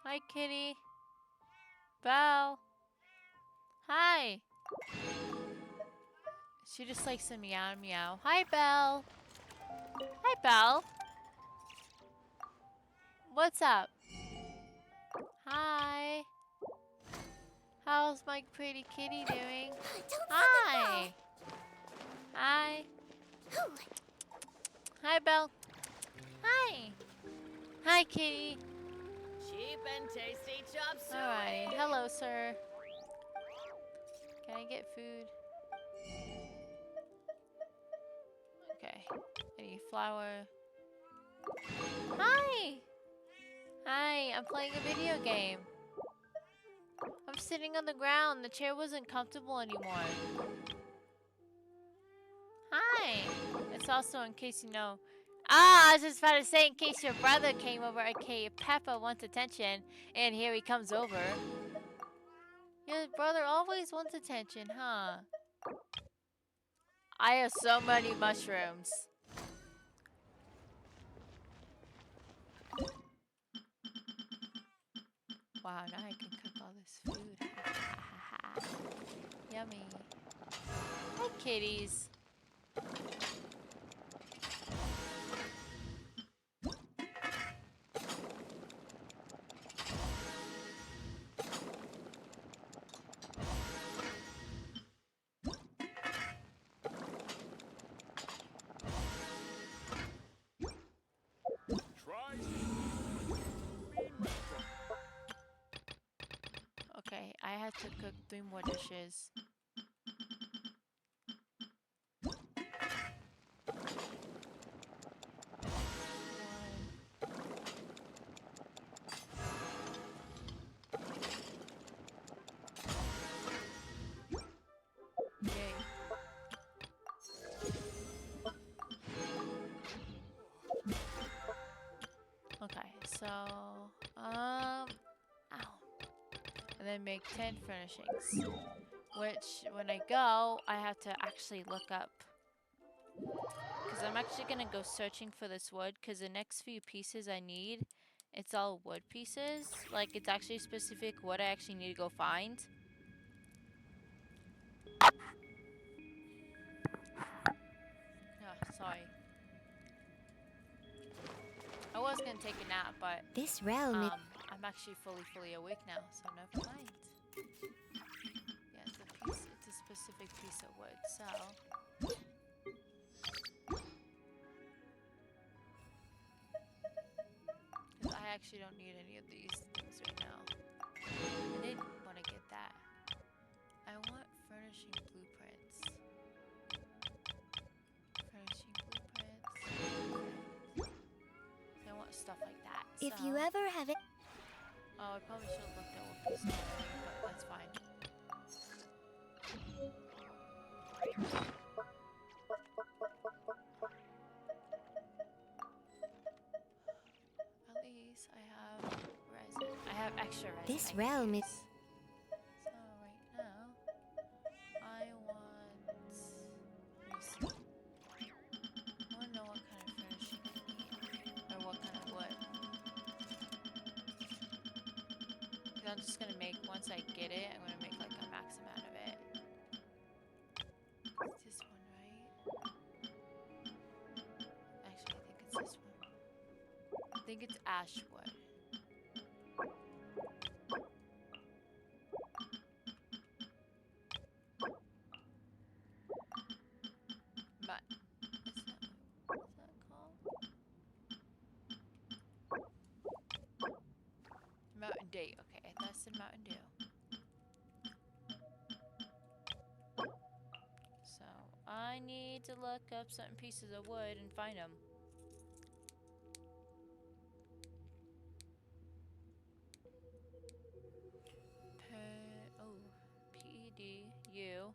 Hi, kitty. Belle. Hi. She just likes to meow meow. Hi, Belle. Hi, Belle. What's up? Hi. How's my pretty kitty doing? Hi. Hi. Hi, Belle. Hi. Hi, kitty. Cheap and tasty chop suey. Alright. Hello, sir. Okay. I get food? Okay. I need flour. Hi! Hi, I'm playing a video game. I'm sitting on the ground. The chair wasn't comfortable anymore. Hi! It's also in case you know. Ah, I was just about to say in case your brother came over, aka Peppa wants attention, and here he comes over. Your brother always wants attention, huh? I have so many mushrooms. Wow, now I can cook all this food. Yummy. Hi, kitties. Okay, I had to cook 3 more dishes. Yay. Okay, so, ow. And then make 10 furnishings. Which, when I go, I have to actually look up. Because I'm actually going to go searching for this wood, because the next few pieces I need, it's all wood pieces. Like, it's actually specific wood I actually need to go find. Oh, sorry. I was going to take a nap, but This realm is... I'm actually fully awake now, so never mind. Yeah, it's a specific piece of wood, so... Because I actually don't need any of these things right now. I didn't want to get that. I want furnishing blueprints. Furnishing blueprints. I want stuff like that. If you ever have it... Oh, I probably should have looked at what piece of wood, but that's fine. At least I have resin. I have extra resin. This realm is... So right now, I want... Let me see. I want to know what kind of furnishing I need. Or what kind of wood. Because I'm just going to make, once I get it, I'm going to make like a max amount of it. It's this one, right? Actually, I think it's this one. I think it's ash wood. But is that what's that called? Mountain Dew. Okay, that's the Mountain Dew. So I need to look up certain pieces of wood and find them. PEDU.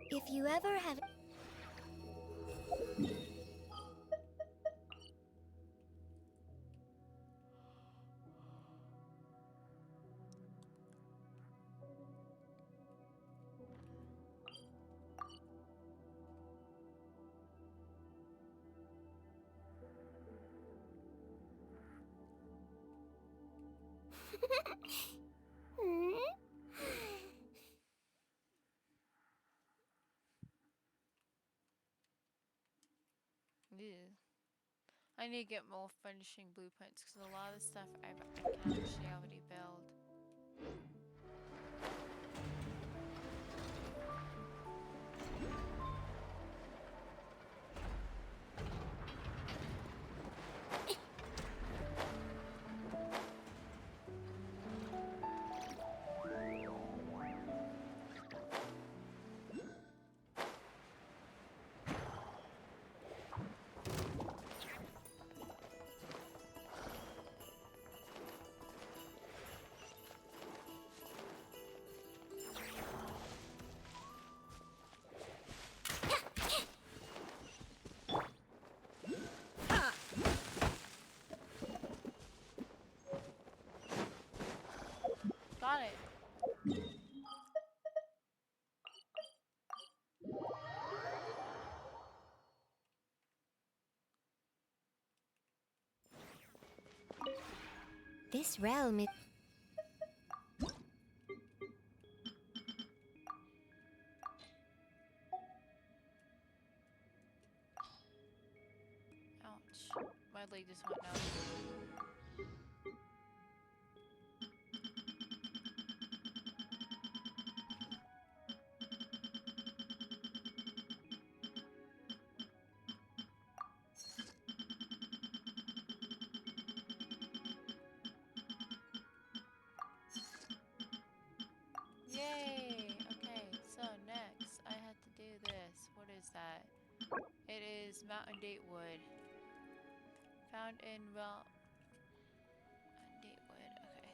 If you ever have... Ew. I need to get more finishing blueprints because a lot of stuff I can actually already build. Got it. This realm is... Ouch. My leg just went out. Yay! Okay, so next I had to do this. What is that? It is Mountain Datewood. Found in Datewood, okay.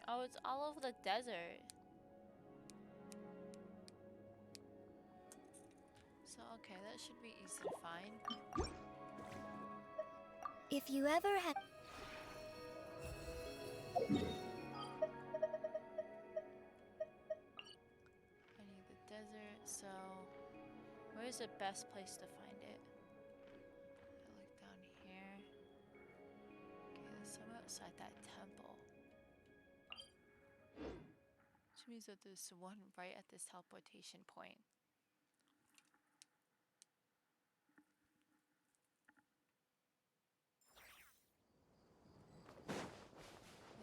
Oh, it's all over the desert. So, okay, that should be easy to find. If you ever have... I need the desert, so where's the best place to find it? I look down here. Okay, there's some outside that temple. Which means that there's one right at this teleportation point.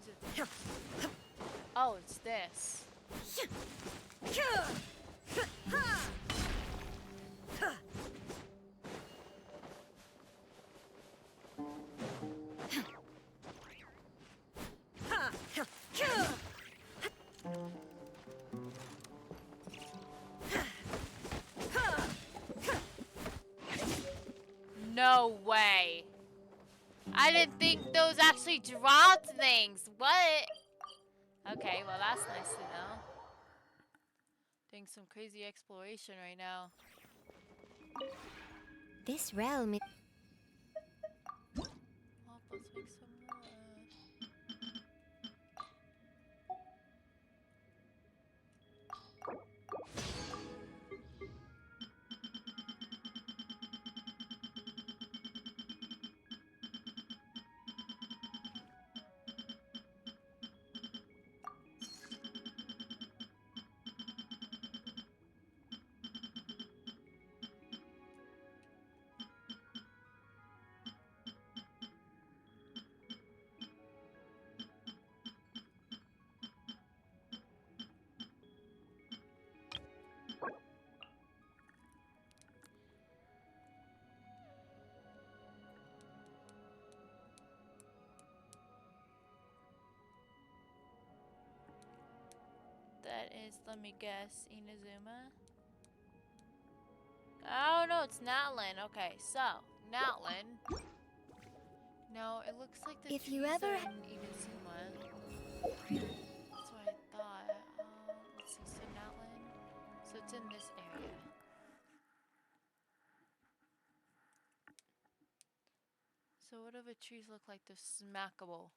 Is it? Oh, it's this. No way. I didn't think those actually dropped things. What? Okay, well that's nice to know. Doing some crazy exploration right now. This realm is... Oh, let's make some more. That is, let me guess, Inazuma? Oh no, it's Natlan. Okay, so, Natlan. No, it looks like the If trees you ever... are in Inazuma. That's what I thought. Let's see, so Natlan. So it's in this area. So what do the trees look like? They're smackable.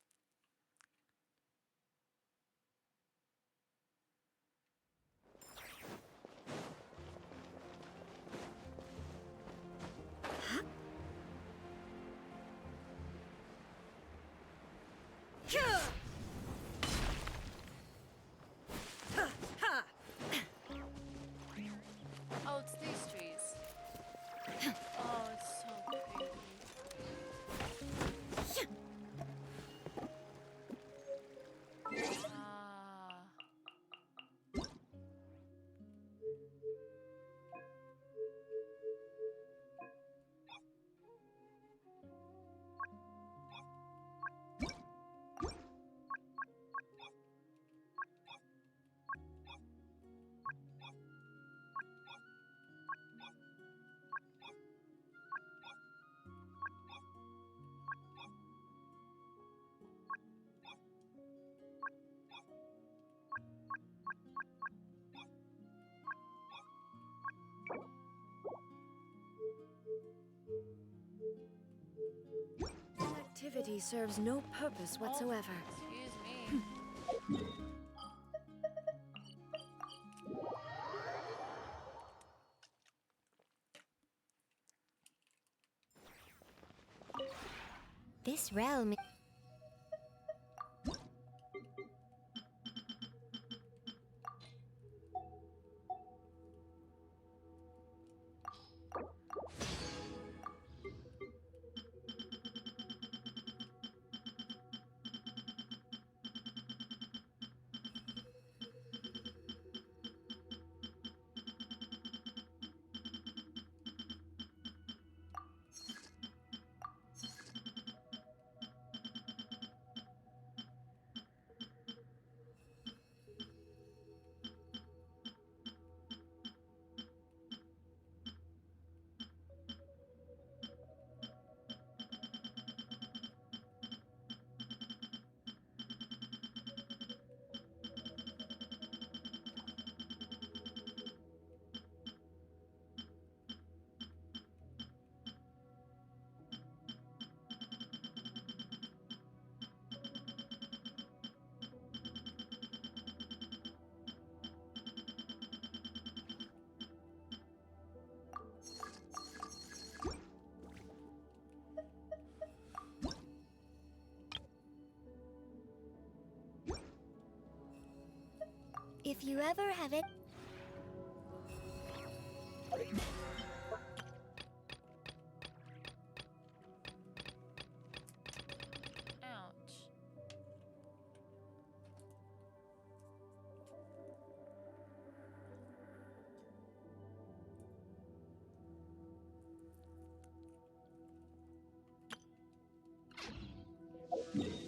body serves no purpose whatsoever. Excuse me. This realm... If you ever have it... Ouch.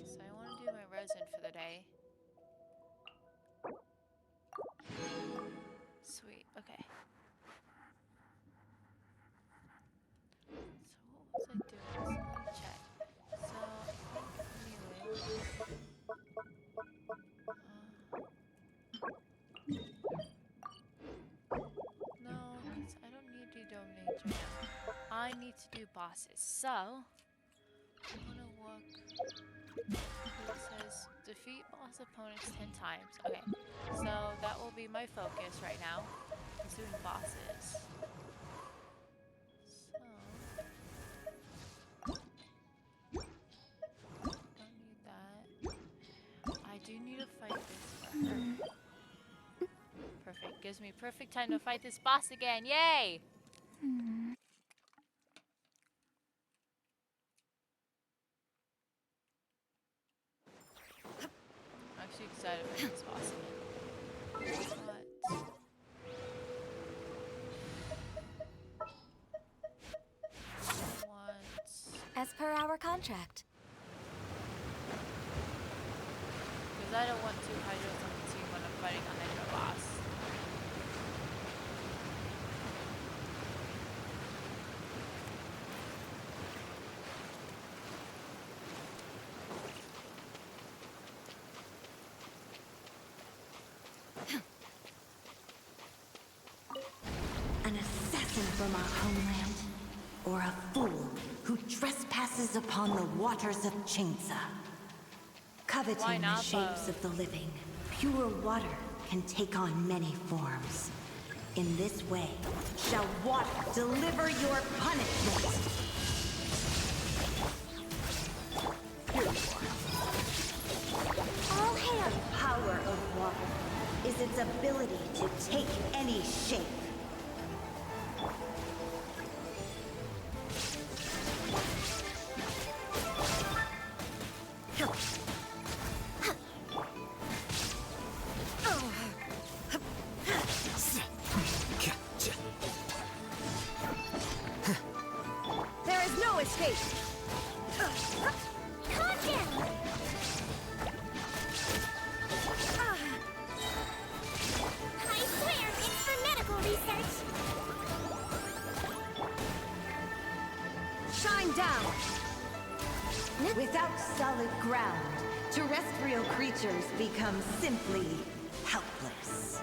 So I want to do my resin for the day. Sweet, okay. So what was I doing? Let me check. So, anyway. No, because I don't need to do domains right now. I need to do bosses. So, I'm gonna work. It says defeat boss opponents 10 times. Okay, so that will be my focus right now. Is doing bosses. So, don't need that. I do need to fight this fucker. Perfect. Gives me perfect time to fight this boss again. Yay! I'm actually excited about this boss again. As per our contract. Because I don't want two hydros on the team when I'm fighting a hydro boss. An assassin from our homeland, or a fool who trespasses upon the waters of Chainsa. Coveting the shapes of the living, pure water can take on many forms. In this way, shall water deliver your punishment. All hail! The power of water is its ability to take any shape. There is no escape! I swear it's for medical research! Shine down! Without solid ground, terrestrial creatures become simply helpless.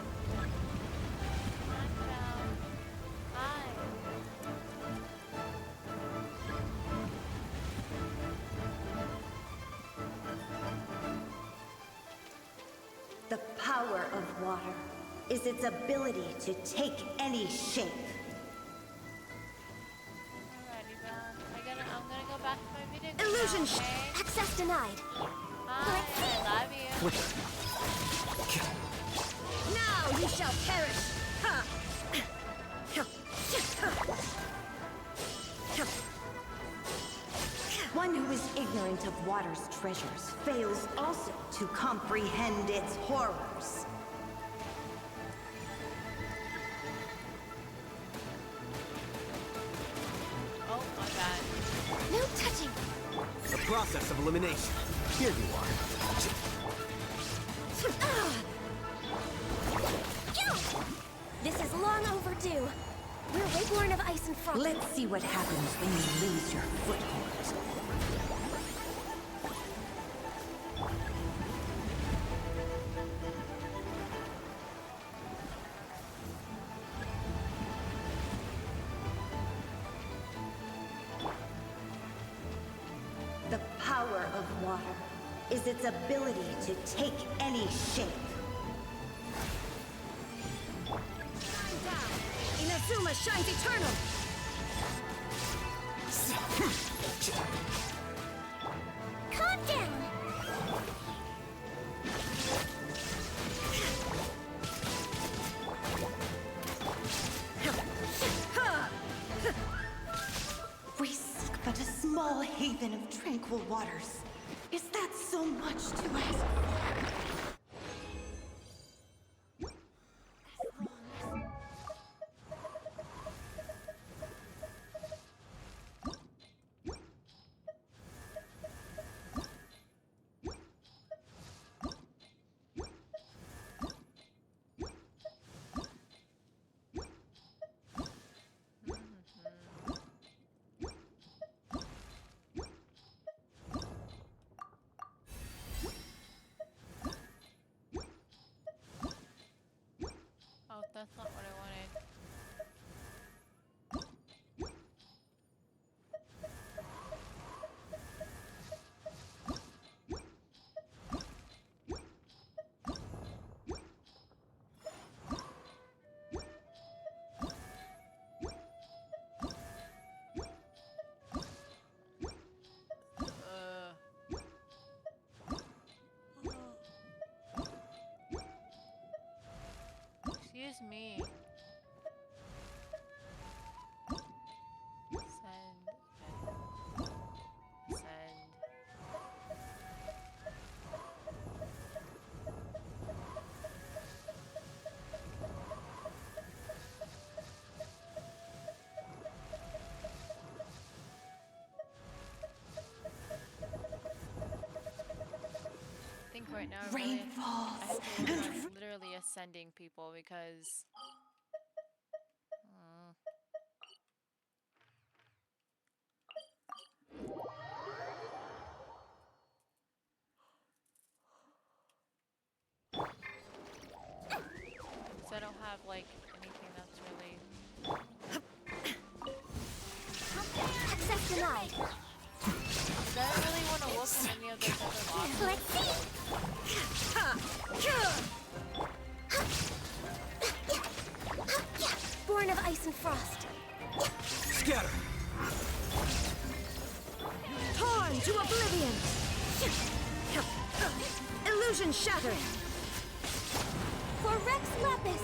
power of water is its ability to take any shape. Alrighty, Belle. I'm gonna go back to my video game Illusion now, okay? access denied. Hi, I love you. Now you shall perish! One who is ignorant of water's treasures fails also to comprehend its horrors. Oh, my bad. No touching. The process of elimination. Here you are. This is long overdue. We're Wayborn of Ice and Frost. Let's see what happens when you lose your foothold. The power of water is its ability to take any shape. Inazuma shines eternal! Calm down! We seek but a small haven of tranquil waters. Is that so much to ask for? Oh, that's not what I wanted. Excuse me. Send. Send. I think right now really, I hope I'm not literally ascending people because I don't have like anything that's really Access denied. because I don't really want to look at any of those other options. Let's see. Born of Ice and Frost. Scatter! Torn to oblivion! Illusion shattered! For Rex Lapis.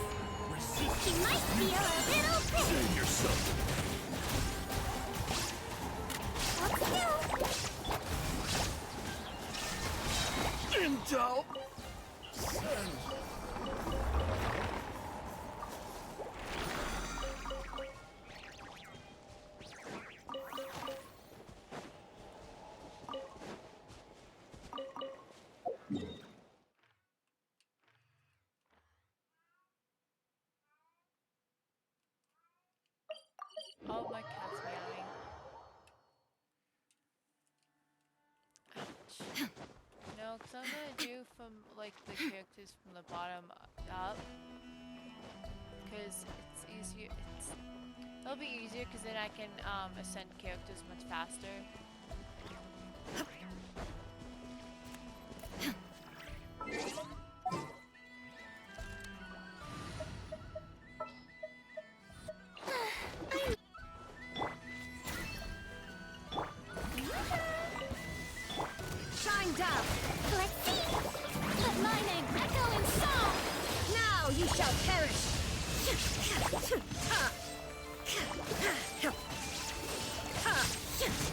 He might feel a little bit. Save yourself. Intel. Send. Oh, my cat's meowing. Ouch. No, because I'm gonna do from like the characters from the bottom up. Because it's easier. It'll be easier because then I can ascend characters much faster.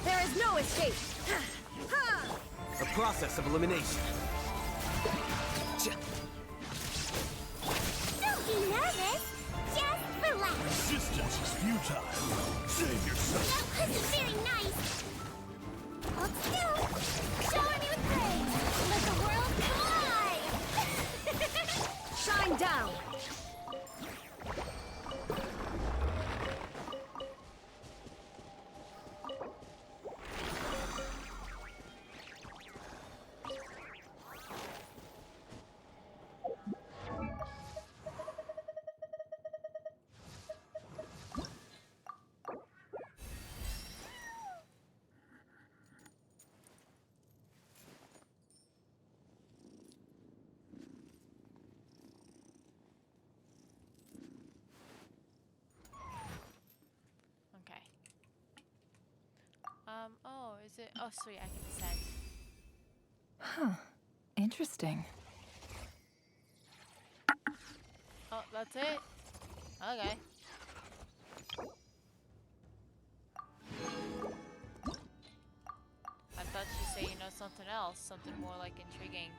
There is no escape! A process of elimination. Don't be nervous. Just relax. Resistance is futile. Save yourself. That wasn't very nice. Hold still. Shower me with praise. Let the world collide. Shine down! Okay. Oh, is it? Oh, sweet, I can descend. Huh. Interesting. Oh, that's it? Okay. I thought she'd say, you know, something else, something more like intriguing.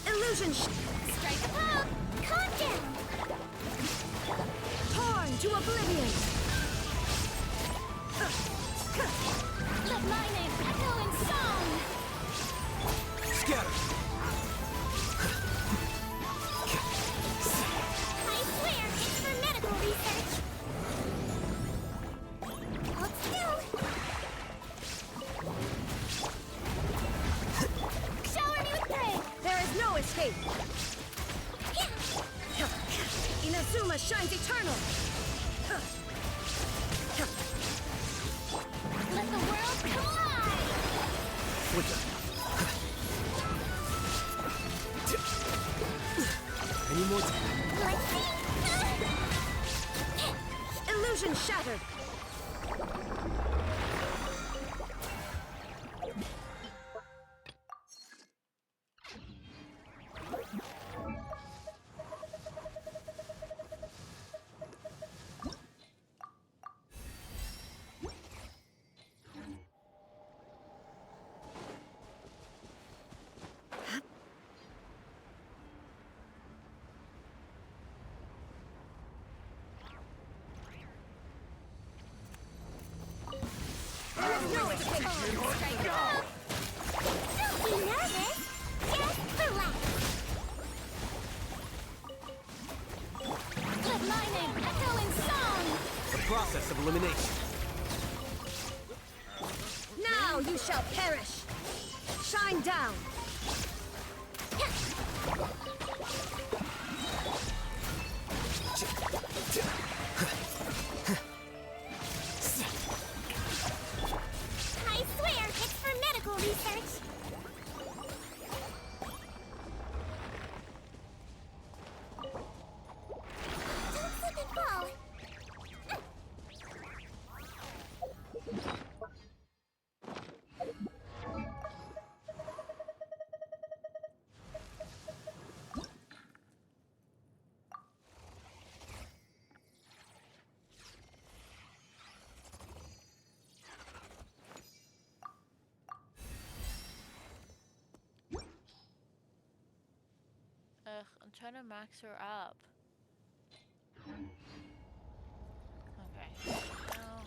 Illusion Strike above. Calm down. torn to oblivion! Let my name echo in song. Scatter! I swear it's for medical research. Hold still. Shower me with praise. There is no escape! Inazuma shines eternal! Let the world collide. Winter. Any more time? Let's see. Illusion shattered! No escape! Strike above. Don't be nervous. Just relax. Let my name echo in song. A process of elimination. Now you shall perish! Shine down! I swear it's for medical research. Don't slip and fall. Ugh, I'm trying to max her up. Okay. Now,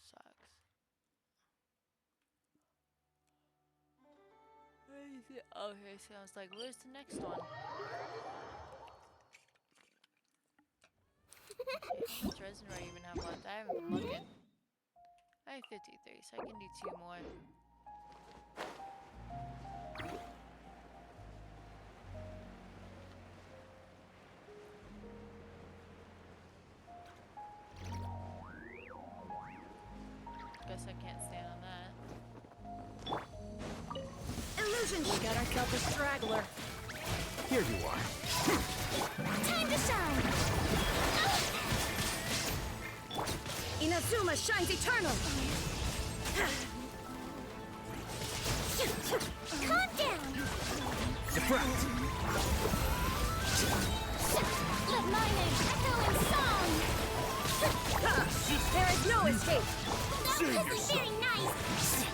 sucks. Where is it? Okay, so I was like, where's the next one? How much resin do I even have left? I haven't been looking. I have 53, so I can do 2 more. Guess I can't stand on that. Illusion! We got ourselves a straggler. Here you are. Time to Luma shines eternal! Calm down! Defract! Let my name echo in song! There is no escape! That wasn't very nice!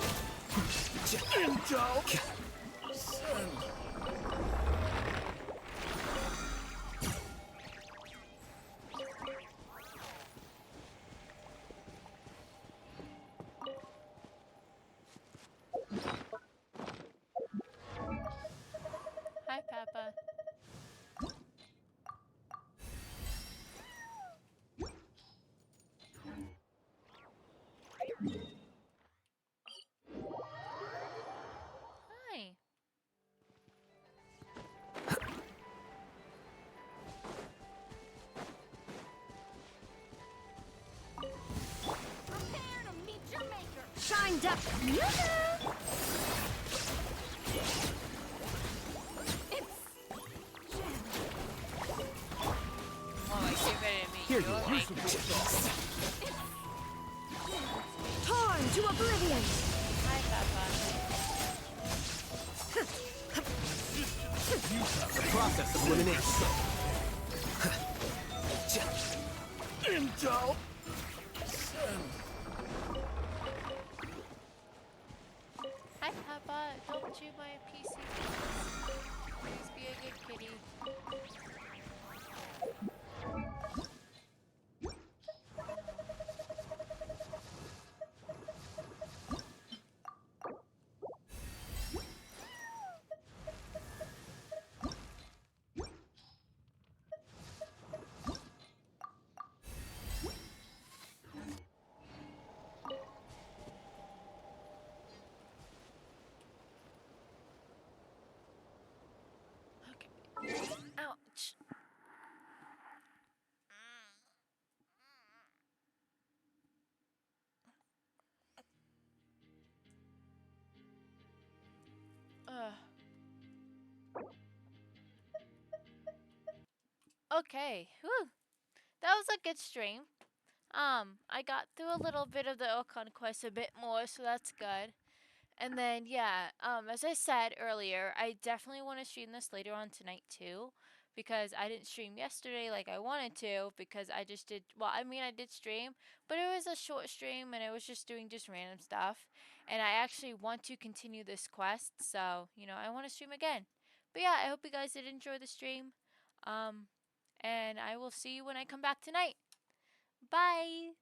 Hi, Papa. Hi. Prepare to meet your maker! Shined up! Oh, I see better than me. Here you You're are. making- Torn to oblivion! Hi, Papa. The process of elimination. Intel! Hi, Papa. Don't chew my PC. Please be a good kitty. Okay. Ouch. Ugh. Okay. Whew. That was a good stream. I got through a little bit of the Okon quest a bit more, so that's good. And then yeah, as I said earlier, I definitely want to stream this later on tonight too, because I didn't stream yesterday like I wanted to because I just did well, I mean I did stream, but it was a short stream and I was just doing just random stuff. And I actually want to continue this quest, so you know, I want to stream again. But yeah, I hope you guys did enjoy the stream. Um and I will see you when I come back tonight. Bye.